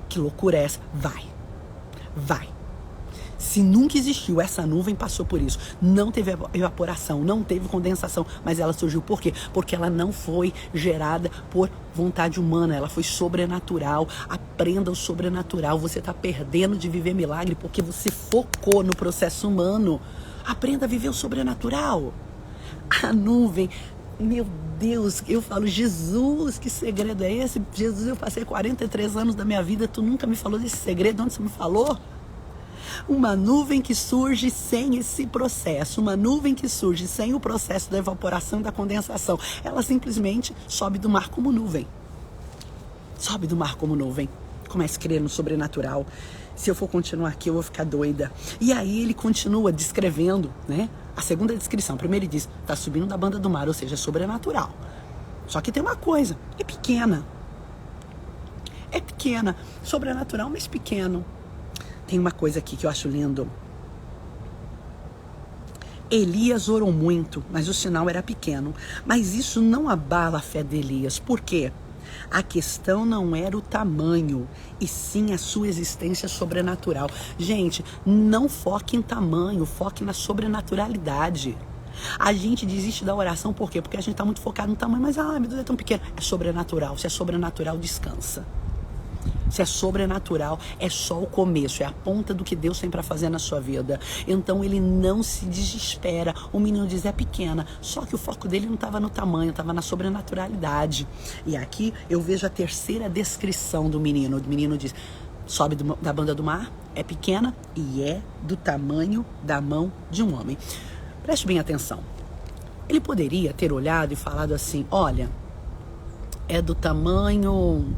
Que loucura é essa? Vai. Se nunca existiu, essa nuvem passou por isso. Não teve evaporação, não teve condensação, mas ela surgiu por quê? Porque ela não foi gerada por vontade humana, ela foi sobrenatural. Aprenda o sobrenatural. Você está perdendo de viver milagre porque você focou no processo humano. Aprenda a viver o sobrenatural. A nuvem... Meu Deus, eu falo, Jesus, que segredo é esse? Jesus, eu passei 43 anos da minha vida, tu nunca me falou desse segredo, onde você me falou? Uma nuvem que surge sem esse processo, uma nuvem que surge sem o processo da evaporação e da condensação, ela simplesmente sobe do mar como nuvem. Sobe do mar como nuvem. Comece a crer no sobrenatural. Se eu for continuar aqui, eu vou ficar doida. E aí ele continua descrevendo, né? A segunda descrição. Primeiro ele diz, está subindo da banda do mar, ou seja, é sobrenatural. Só que tem uma coisa, é pequena. É pequena, sobrenatural, mas pequeno. Tem uma coisa aqui que eu acho lindo. Elias orou muito, mas o sinal era pequeno. Mas isso não abala a fé de Elias. Por quê? A questão não era o tamanho, e sim a sua existência sobrenatural. Gente, não foque em tamanho, foque na sobrenaturalidade. A gente desiste da oração por quê? Porque a gente está muito focado no tamanho, mas meu Deus, é tão pequeno. É sobrenatural. Se é sobrenatural, descansa. Se é sobrenatural, é só o começo, é a ponta do que Deus tem para fazer na sua vida. Então ele não se desespera. O menino diz, é pequena, só que o foco dele não estava no tamanho, estava na sobrenaturalidade. E aqui eu vejo a terceira descrição do menino. O menino diz, sobe da banda do mar, é pequena e é do tamanho da mão de um homem. Preste bem atenção. Ele poderia ter olhado e falado assim, olha, é do tamanho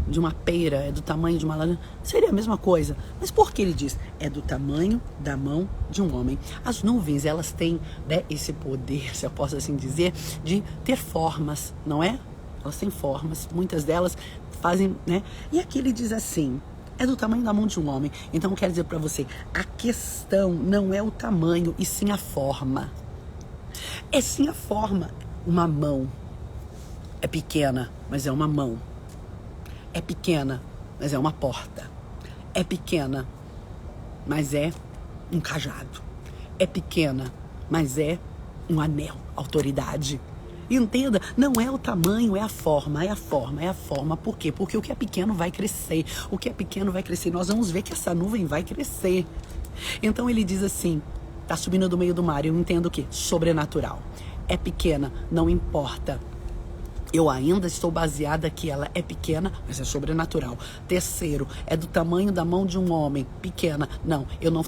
de uma pera, é do tamanho de uma laranja, seria a mesma coisa. Mas por que ele diz? É do tamanho da mão de um homem. As nuvens, elas têm, né, esse poder, se eu posso assim dizer, de ter formas, não é? Elas têm formas, muitas delas fazem, né? E aqui ele diz assim, é do tamanho da mão de um homem. Então eu quero dizer para você, a questão não é o tamanho, e sim a forma. É sim a forma. Uma mão é pequena, mas é uma mão. É pequena, mas é uma porta. É pequena, mas é um cajado. É pequena, mas é um anel, autoridade. Entenda, não é o tamanho, é a forma, é a forma, é a forma. Por quê? Porque o que é pequeno vai crescer. O que é pequeno vai crescer. Nós vamos ver que essa nuvem vai crescer. Então ele diz assim, tá subindo do meio do mar, eu entendo o quê? Sobrenatural. É pequena, não importa. Eu ainda estou baseada que ela é pequena, mas é sobrenatural. Terceiro, é do tamanho da mão de um homem. Pequena. Não, eu não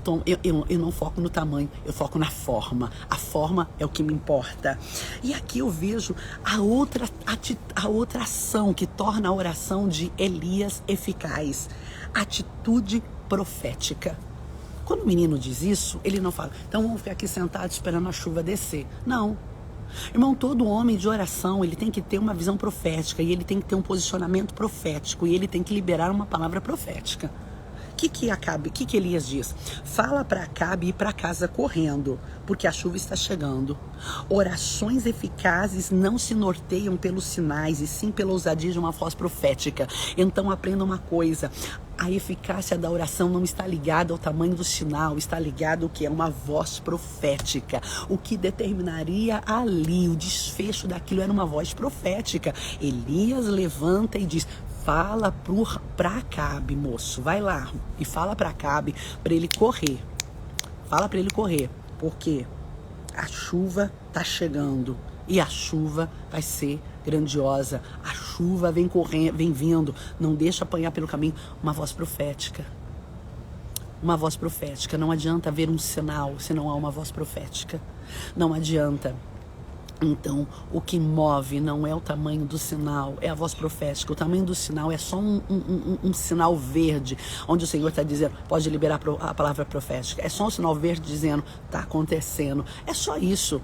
foco no tamanho, eu foco na forma. A forma é o que me importa. E aqui eu vejo a outra ação que torna a oração de Elias eficaz. Atitude profética. Quando o menino diz isso, ele não fala, então vamos ficar aqui sentados esperando a chuva descer. Não. Irmão, todo homem de oração, ele tem que ter uma visão profética, e ele tem que ter um posicionamento profético, e ele tem que liberar uma palavra profética. O que Elias diz? Fala para Acabe ir para casa correndo, porque a chuva está chegando. Orações eficazes não se norteiam pelos sinais, e sim pela ousadia de uma voz profética. Então aprenda uma coisa, a eficácia da oração não está ligada ao tamanho do sinal, está ligada ao que é uma voz profética. O que determinaria ali o desfecho daquilo era uma voz profética. Elias levanta e diz, fala para Acabe, moço, vai lá e fala para Acabe para ele correr. Fala para ele correr, porque a chuva está chegando e a chuva vai ser grandiosa. A chuva vem correndo, vem vindo. Não deixa apanhar pelo caminho. Uma voz profética. Uma voz profética. Não adianta haver um sinal se não há uma voz profética. Não adianta. Então, o que move não é o tamanho do sinal, é a voz profética. O tamanho do sinal é só um sinal verde, onde o Senhor está dizendo, pode liberar a palavra profética. É só um sinal verde dizendo, está acontecendo. É só isso.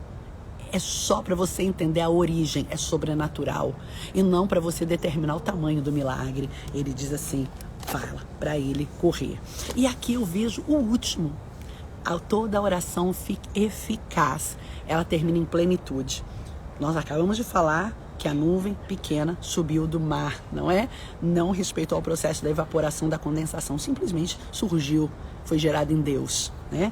É só para você entender a origem, é sobrenatural. E não para você determinar o tamanho do milagre. Ele diz assim, fala para ele correr. E aqui eu vejo o último. Toda a oração eficaz, ela termina em plenitude. Nós acabamos de falar que a nuvem pequena subiu do mar, não é? Não respeitou ao processo da evaporação, da condensação, simplesmente surgiu, foi gerado em Deus, né?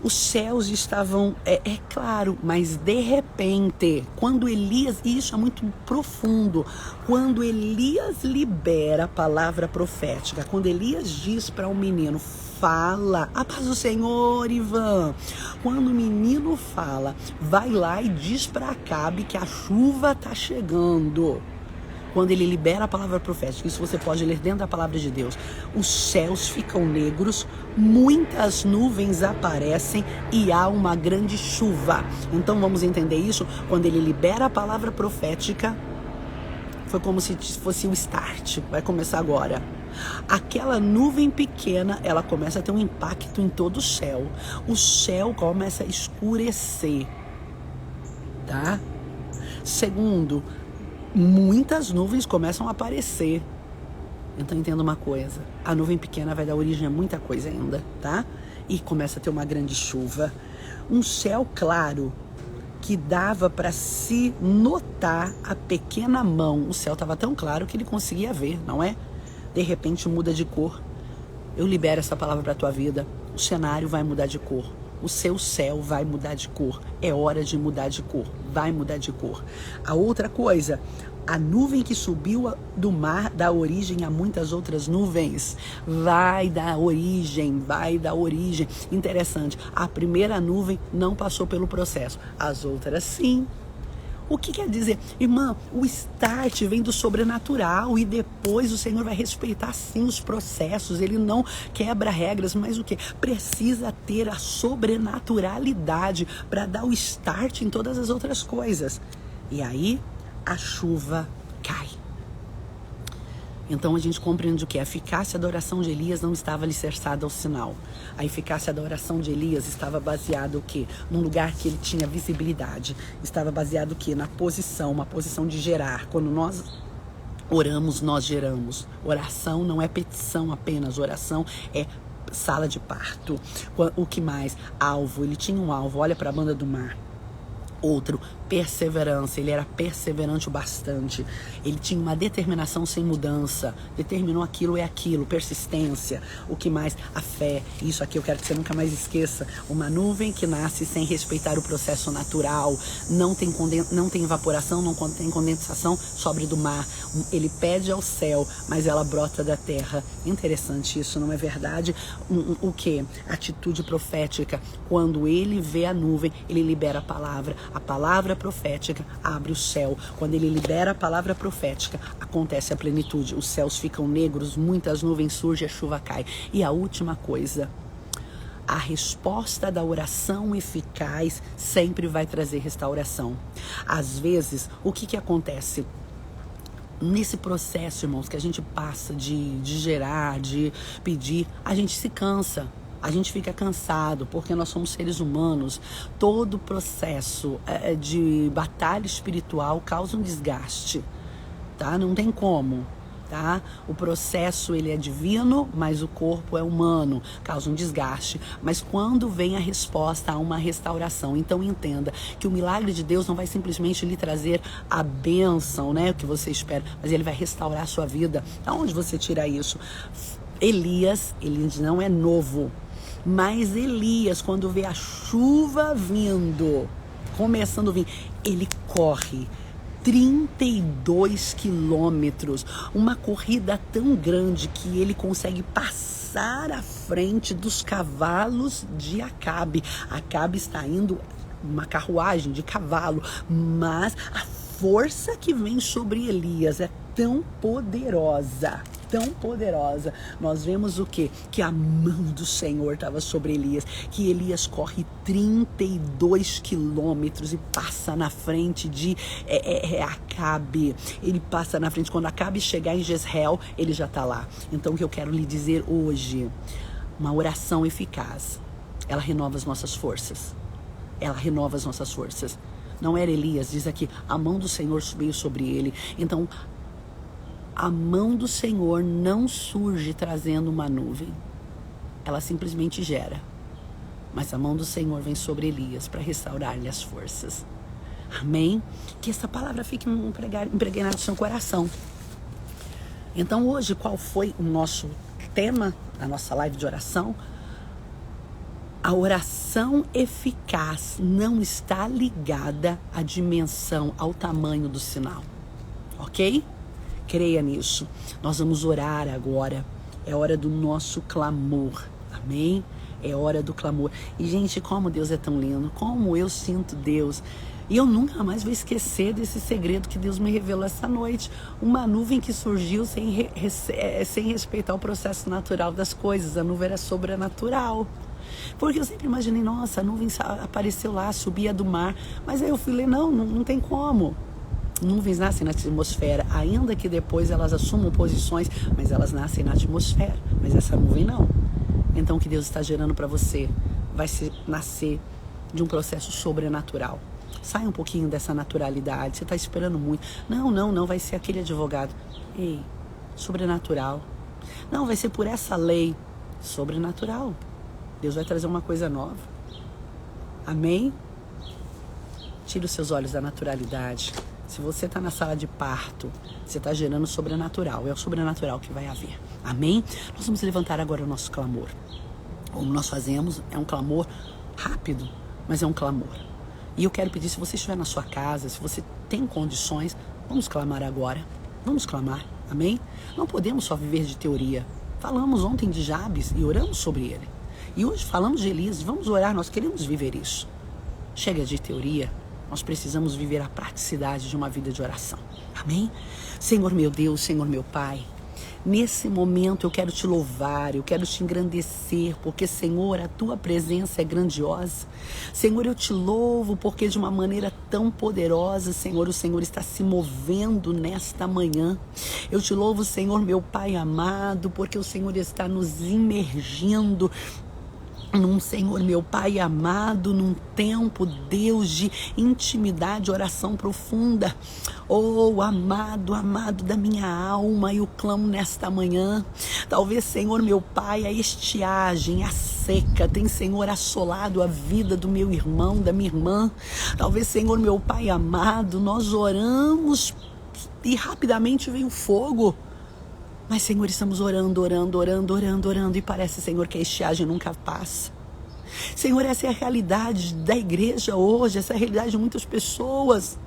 Os céus estavam, é claro, mas de repente, quando Elias, e isso é muito profundo, quando Elias libera a palavra profética, quando Elias diz para o menino, fala, a paz do Senhor, Ivan. Quando o menino fala, vai lá e diz para Acabe que a chuva está chegando. Quando ele libera a palavra profética, isso você pode ler dentro da palavra de Deus, os céus ficam negros, muitas nuvens aparecem e há uma grande chuva. Então vamos entender isso, quando ele libera a palavra profética, foi como se fosse o start, vai começar agora. Aquela nuvem pequena, ela começa a ter um impacto em todo o céu começa a escurecer, tá? Segundo, muitas nuvens começam a aparecer. Então entenda uma coisa, a nuvem pequena vai dar origem a muita coisa ainda, tá? E começa a ter uma grande chuva. Um céu claro que dava para se notar a pequena mão. O céu estava tão claro que ele conseguia ver, não é? De repente muda de cor. Eu libero essa palavra para a tua vida. O cenário vai mudar de cor. O seu céu vai mudar de cor. É hora de mudar de cor. Vai mudar de cor. A outra coisa, a nuvem que subiu do mar dá origem a muitas outras nuvens. Vai dar origem. Interessante, a primeira nuvem não passou pelo processo. As outras sim. O que quer dizer? Irmã, o start vem do sobrenatural e depois o Senhor vai respeitar sim os processos. Ele não quebra regras, mas o que? Precisa ter a sobrenaturalidade para dar o start em todas as outras coisas. E aí a chuva cai. Então a gente compreende o que? A eficácia da oração de Elias não estava alicerçada ao sinal. A eficácia da oração de Elias estava baseada o quê? Num lugar que ele tinha visibilidade. Estava baseado o quê? Na posição, uma posição de gerar. Quando nós oramos, nós geramos. Oração não é petição apenas, oração é sala de parto. O que mais? Alvo, ele tinha um alvo, olha para a banda do mar. Outro, perseverança, ele era perseverante o bastante, ele tinha uma determinação sem mudança, determinou aquilo é aquilo, persistência. O que mais? A fé. Isso aqui eu quero que você nunca mais esqueça, uma nuvem que nasce sem respeitar o processo natural, não tem evaporação, não tem condensação, sobe do mar, ele pede ao céu, mas ela brota da terra. Interessante isso, não é verdade? O que? Atitude profética, quando ele vê a nuvem, ele libera a palavra profética abre o céu. Quando ele libera a palavra profética, acontece a plenitude. Os céus ficam negros, muitas nuvens surgem, a chuva cai. E a última coisa, a resposta da oração eficaz sempre vai trazer restauração. Às vezes, o que acontece? Nesse processo, irmãos, que a gente passa de gerar, de pedir, a gente se cansa. A gente fica cansado, porque nós somos seres humanos. Todo processo de batalha espiritual causa um desgaste, tá? Não tem como, tá? O processo, ele é divino, mas o corpo é humano, causa um desgaste. Mas quando vem a resposta, há uma restauração. Então entenda que o milagre de Deus não vai simplesmente lhe trazer a bênção, né? O que você espera, mas ele vai restaurar a sua vida. Da onde você tira isso? Elias, ele não é novo. Mas Elias, quando vê a chuva vindo, começando a vir, ele corre 32 quilômetros, uma corrida tão grande que ele consegue passar à frente dos cavalos de Acabe. Acabe está indo uma carruagem de cavalo, mas a força que vem sobre Elias é tão poderosa. Nós vemos o quê? Que a mão do Senhor estava sobre Elias, que Elias corre 32 quilômetros e passa na frente de Acabe. Ele passa na frente, quando Acabe chegar em Jezreel, ele já está lá. Então o que eu quero lhe dizer hoje, uma oração eficaz, ela renova as nossas forças. Não era Elias, diz aqui, a mão do Senhor veio sobre ele. Então, a mão do Senhor não surge trazendo uma nuvem. Ela simplesmente gera. Mas a mão do Senhor vem sobre Elias para restaurar-lhe as forças. Amém? Que essa palavra fique impregnada no seu coração. Então hoje, qual foi o nosso tema da nossa live de oração? A oração eficaz não está ligada à dimensão, ao tamanho do sinal. Ok? Creia nisso. Nós vamos orar agora. É hora do nosso clamor. Amém? É hora do clamor. E, gente, como Deus é tão lindo. Como eu sinto Deus. E eu nunca mais vou esquecer desse segredo que Deus me revelou essa noite. Uma nuvem que surgiu sem respeitar o processo natural das coisas. A nuvem era sobrenatural. Porque eu sempre imaginei, nossa, a nuvem apareceu lá, subia do mar. Mas aí eu falei, não tem como. Nuvens nascem na atmosfera, ainda que depois elas assumam posições, mas elas nascem na atmosfera. Mas essa nuvem não. Então o que Deus está gerando para você vai nascer de um processo sobrenatural. Sai um pouquinho dessa naturalidade. Você está esperando muito. Não vai ser aquele advogado. Ei, sobrenatural. Não, vai ser por essa lei, sobrenatural. Deus vai trazer uma coisa nova. Amém? Tira os seus olhos da naturalidade. Se você está na sala de parto, você está gerando sobrenatural. É o sobrenatural que vai haver. Amém? Nós vamos levantar agora o nosso clamor. Como nós fazemos, é um clamor rápido, mas é um clamor. E eu quero pedir, se você estiver na sua casa, se você tem condições, vamos clamar agora. Vamos clamar. Amém? Não podemos só viver de teoria. Falamos ontem de Jabes e oramos sobre ele. E hoje falamos de Elias. Vamos orar, nós queremos viver isso. Chega de teoria. Nós precisamos viver a praticidade de uma vida de oração. Amém? Senhor meu Deus, Senhor meu Pai, nesse momento eu quero te louvar, eu quero te engrandecer, porque, Senhor, a tua presença é grandiosa. Senhor, eu te louvo porque de uma maneira tão poderosa, Senhor, o Senhor está se movendo nesta manhã. Eu te louvo, Senhor, meu Pai amado, porque o Senhor está nos imergindo Senhor, meu Pai amado, num tempo, Deus, de intimidade, oração profunda. Oh, amado, amado da minha alma, eu clamo nesta manhã. Talvez, Senhor, meu Pai, a estiagem, a seca, tem, Senhor, assolado a vida do meu irmão, da minha irmã. Talvez, Senhor, meu Pai amado, nós oramos e rapidamente vem o fogo. Mas, Senhor, estamos orando e parece, Senhor, que a estiagem nunca passa. Senhor, essa é a realidade da igreja hoje, essa é a realidade de muitas pessoas.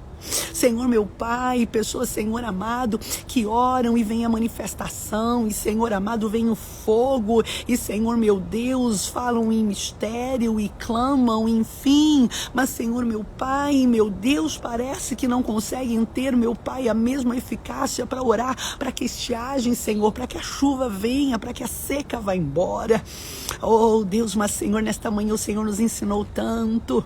Senhor, meu Pai, pessoas, Senhor amado, que oram e vem a manifestação, e, Senhor amado, vem o fogo, e, Senhor, meu Deus, falam em mistério e clamam, enfim, mas, Senhor, meu Pai, meu Deus, parece que não conseguem ter, meu Pai, a mesma eficácia para orar, para que estiagem, Senhor, para que a chuva venha, para que a seca vá embora. Oh, Deus, mas, Senhor, nesta manhã o Senhor nos ensinou tanto.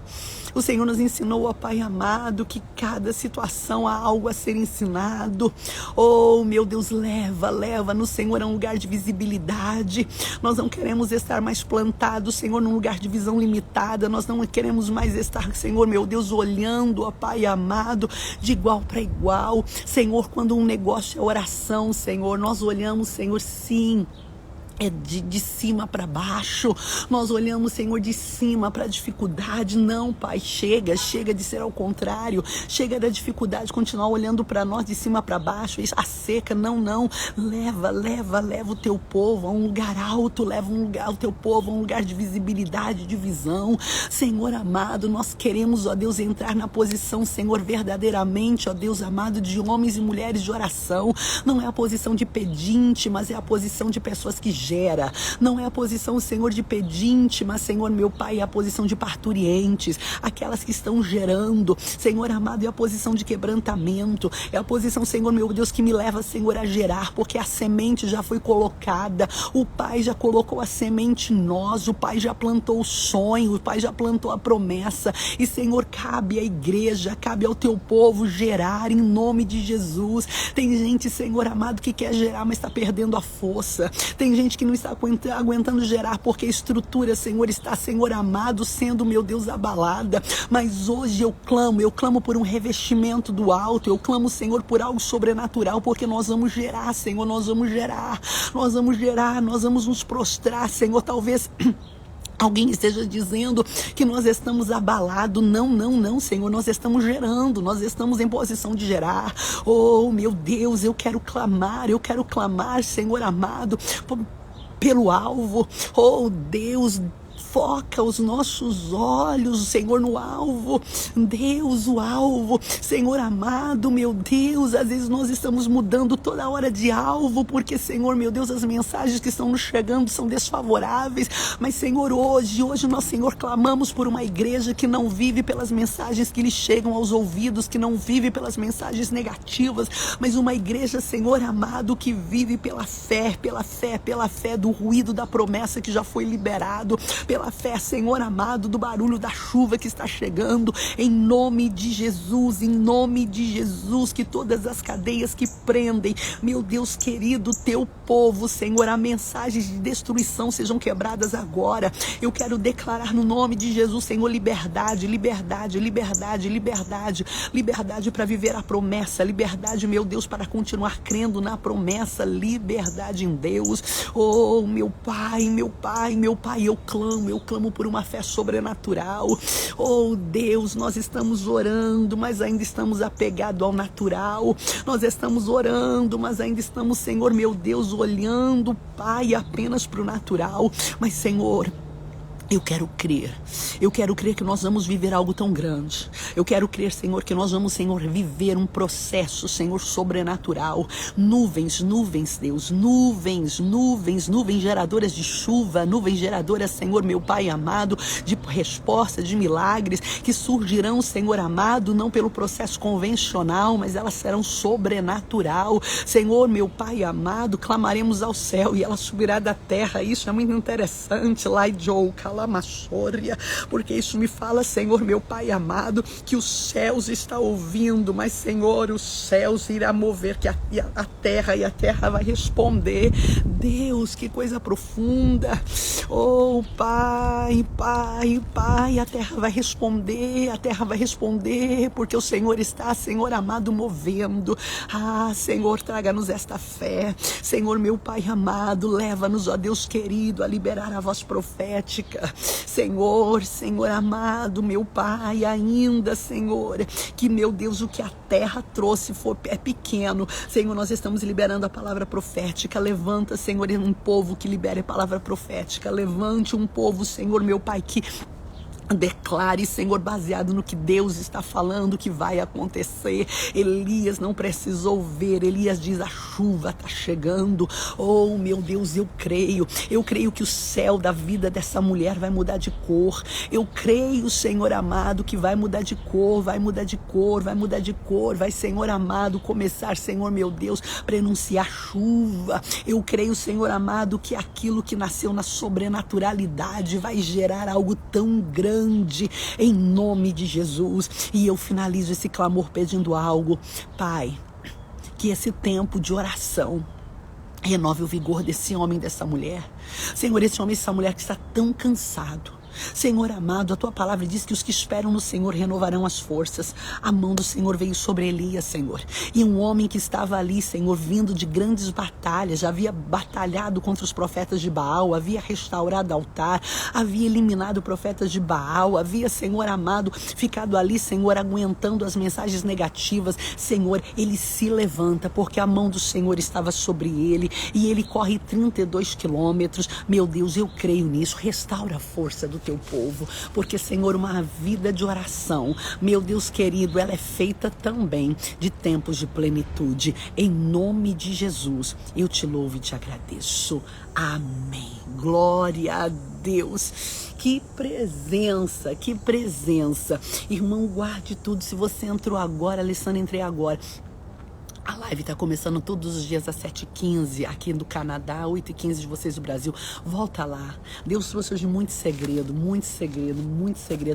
O Senhor nos ensinou, ó Pai amado, que cada situação há algo a ser ensinado. Oh, meu Deus, leva-nos, Senhor, a um lugar de visibilidade. Nós não queremos estar mais plantados, Senhor, num lugar de visão limitada. Nós não queremos mais estar, Senhor, meu Deus, olhando, ó Pai amado, de igual para igual. Senhor, quando um negócio é oração, Senhor, nós olhamos, Senhor, sim. É de cima para baixo. Nós olhamos, Senhor, de cima para a dificuldade. Não, Pai, chega de ser ao contrário. Chega da dificuldade, continuar olhando para nós de cima para baixo. A seca, não. Leva o teu povo a um lugar alto. Leva o teu povo a um lugar de visibilidade, de visão. Senhor amado, nós queremos, ó Deus, entrar na posição, Senhor, verdadeiramente, ó Deus amado, de homens e mulheres de oração. Não é a posição de pedinte, mas é a posição de pessoas que gera. Não é a posição, Senhor, de pedinte, mas, Senhor, meu Pai, é a posição de parturientes, aquelas que estão gerando. Senhor amado, é a posição de quebrantamento, é a posição, Senhor, meu Deus, que me leva, Senhor, a gerar, porque a semente já foi colocada, o Pai já colocou a semente em nós, o Pai já plantou o sonho, o Pai já plantou a promessa, e, Senhor, cabe à igreja, cabe ao teu povo gerar em nome de Jesus. Tem gente, Senhor amado, que quer gerar, mas está perdendo a força. Tem gente que não está aguentando gerar porque a estrutura, Senhor, está, Senhor amado, sendo, meu Deus, abalada. Mas hoje eu clamo por um revestimento do alto, eu clamo, Senhor, por algo sobrenatural, porque nós vamos gerar, Senhor, nós vamos nos prostrar, Senhor, talvez... Alguém esteja dizendo que nós estamos abalados. Não, Senhor, nós estamos gerando, nós estamos em posição de gerar. Oh, meu Deus, eu quero clamar, Senhor amado, pelo alvo. Oh, Deus, foca os nossos olhos, Senhor, no alvo. Deus, o alvo. Senhor amado, meu Deus, às vezes nós estamos mudando toda hora de alvo, porque, Senhor, meu Deus, as mensagens que estão nos chegando são desfavoráveis. Mas, Senhor, hoje nós, Senhor, clamamos por uma igreja que não vive pelas mensagens que lhe chegam aos ouvidos, que não vive pelas mensagens negativas, mas uma igreja, Senhor amado, que vive pela fé do ruído da promessa que já foi liberado, pela pela fé, Senhor amado, do barulho da chuva que está chegando, em nome de Jesus, em nome de Jesus, que todas as cadeias que prendem, meu Deus querido, teu povo, Senhor, a mensagens de destruição sejam quebradas agora. Eu quero declarar no nome de Jesus, Senhor, liberdade, liberdade, liberdade, liberdade, liberdade para viver a promessa, liberdade, meu Deus, para continuar crendo na promessa, liberdade em Deus. Oh, meu Pai, meu Pai, meu Pai, eu clamo por uma fé sobrenatural. Oh, Deus, nós estamos orando, mas ainda estamos apegados ao natural. Nós estamos orando, mas ainda estamos, Senhor, meu Deus, olhando, Pai, apenas para o natural. Mas, Senhor, eu quero crer que nós vamos viver algo tão grande. Eu quero crer, Senhor, que nós vamos, Senhor, viver um processo, Senhor, sobrenatural. Nuvens, nuvens, Deus, nuvens, nuvens, nuvens geradoras de chuva, nuvens geradoras, Senhor, meu Pai amado, de resposta, de milagres, que surgirão, Senhor amado, não pelo processo convencional, mas elas serão sobrenatural. Senhor, meu Pai amado, clamaremos ao céu e ela subirá da terra. Isso é muito interessante, lá Joe, Calamassória, porque isso me fala, Senhor, meu Pai amado, que os céus está ouvindo, mas, Senhor, os céus irá mover que a terra, e a terra vai responder. Deus, que coisa profunda. Oh, Pai, Pai, Pai, a terra vai responder, porque o Senhor está, Senhor amado, movendo. Ah, Senhor, traga-nos esta fé. Senhor, meu Pai amado, leva-nos, ó Deus querido, a liberar a voz profética. Senhor, Senhor amado, meu Pai, ainda, Senhor, que, meu Deus, o que a terra trouxe é pequeno. Senhor, nós estamos liberando a palavra profética. Levanta, Senhor, um povo que libere a palavra profética. Levante um povo, Senhor, meu Pai, que declare, Senhor, baseado no que Deus está falando que vai acontecer. Elias não precisou ver. Elias diz: a chuva está chegando. Oh, meu Deus, eu creio que o céu da vida dessa mulher vai mudar de cor. Eu creio, Senhor amado, que vai mudar de cor, vai mudar de cor, vai mudar de cor. Vai, Senhor amado, começar, Senhor, meu Deus, para anunciar chuva. Eu creio, Senhor amado, que aquilo que nasceu na sobrenaturalidade vai gerar algo tão grande, em nome de Jesus. E eu finalizo esse clamor pedindo algo, Pai, que esse tempo de oração renove o vigor desse homem, dessa mulher. Senhor, esse homem e essa mulher que está tão cansado. Senhor amado, a tua palavra diz que os que esperam no Senhor renovarão as forças. A mão do Senhor veio sobre Elias, Senhor. E um homem que estava ali, Senhor, vindo de grandes batalhas, já havia batalhado contra os profetas de Baal, havia restaurado altar, havia eliminado profetas de Baal, havia, Senhor amado, ficado ali, Senhor, aguentando as mensagens negativas. Senhor, ele se levanta porque a mão do Senhor estava sobre ele e ele corre 32 quilômetros. Meu Deus, eu creio nisso. Restaura a força do teu povo, porque, Senhor, uma vida de oração, meu Deus querido, ela é feita também de tempos de plenitude. Em nome de Jesus, eu te louvo e te agradeço. Amém. Glória a Deus. Que presença, que presença. Irmão, guarde tudo. Se você entrou agora, Alessandra, entrei agora. A live está começando todos os dias às 7h15 aqui do Canadá, 8h15 de vocês do Brasil. Volta lá. Deus trouxe hoje muito segredo,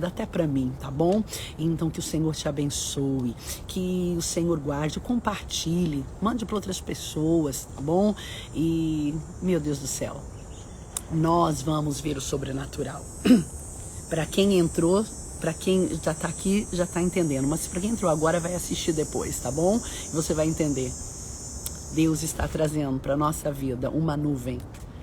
até para mim, tá bom? Então que o Senhor te abençoe, que o Senhor guarde, compartilhe, mande para outras pessoas, tá bom? E, meu Deus do céu, nós vamos ver o sobrenatural. Para quem entrou, para quem já está aqui, já está entendendo. Mas para quem entrou agora, vai assistir depois, tá bom? E você vai entender. Deus está trazendo para a nossa vida uma nuvem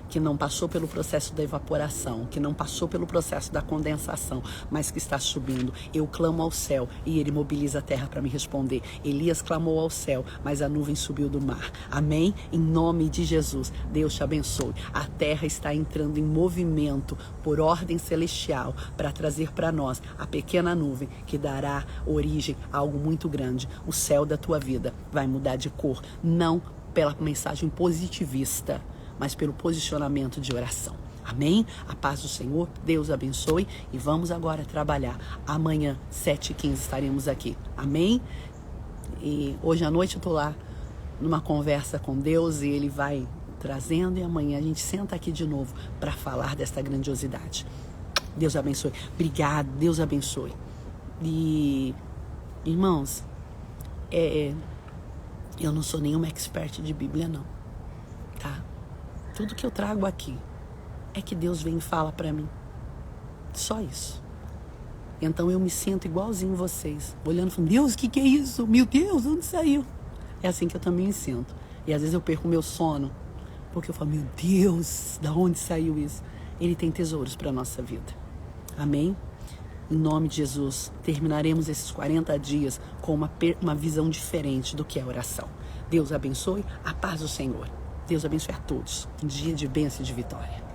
que não passou pelo processo da evaporação, que não passou pelo processo da condensação, mas que está subindo. Eu clamo ao céu e ele mobiliza a terra para me responder. Elias clamou ao céu, mas a nuvem subiu do mar. Amém? Em nome de Jesus, Deus te abençoe. A terra está entrando em movimento por ordem celestial para trazer para nós a pequena nuvem que dará origem a algo muito grande. O céu da tua vida vai mudar de cor, não pela mensagem positivista, mas pelo posicionamento de oração. Amém? A paz do Senhor, Deus abençoe e vamos agora trabalhar. Amanhã, 7h15, estaremos aqui. Amém? E hoje à noite eu estou lá numa conversa com Deus e Ele vai trazendo e amanhã a gente senta aqui de novo para falar desta grandiosidade. Deus abençoe. Obrigado, Deus abençoe. E, irmãos, eu não sou nenhuma expert de Bíblia, não, tá? Tudo que eu trago aqui é que Deus vem e fala pra mim. Só isso. Então eu me sinto igualzinho vocês, olhando e falando, Deus, o que é isso? Meu Deus, onde saiu? É assim que eu também me sinto. E às vezes eu perco o meu sono, porque eu falo, meu Deus, da onde saiu isso? Ele tem tesouros para a nossa vida. Amém? Em nome de Jesus, terminaremos esses 40 dias com uma visão diferente do que é oração. Deus abençoe, a paz do Senhor. Deus abençoe a todos. Um dia de bênção e de vitória.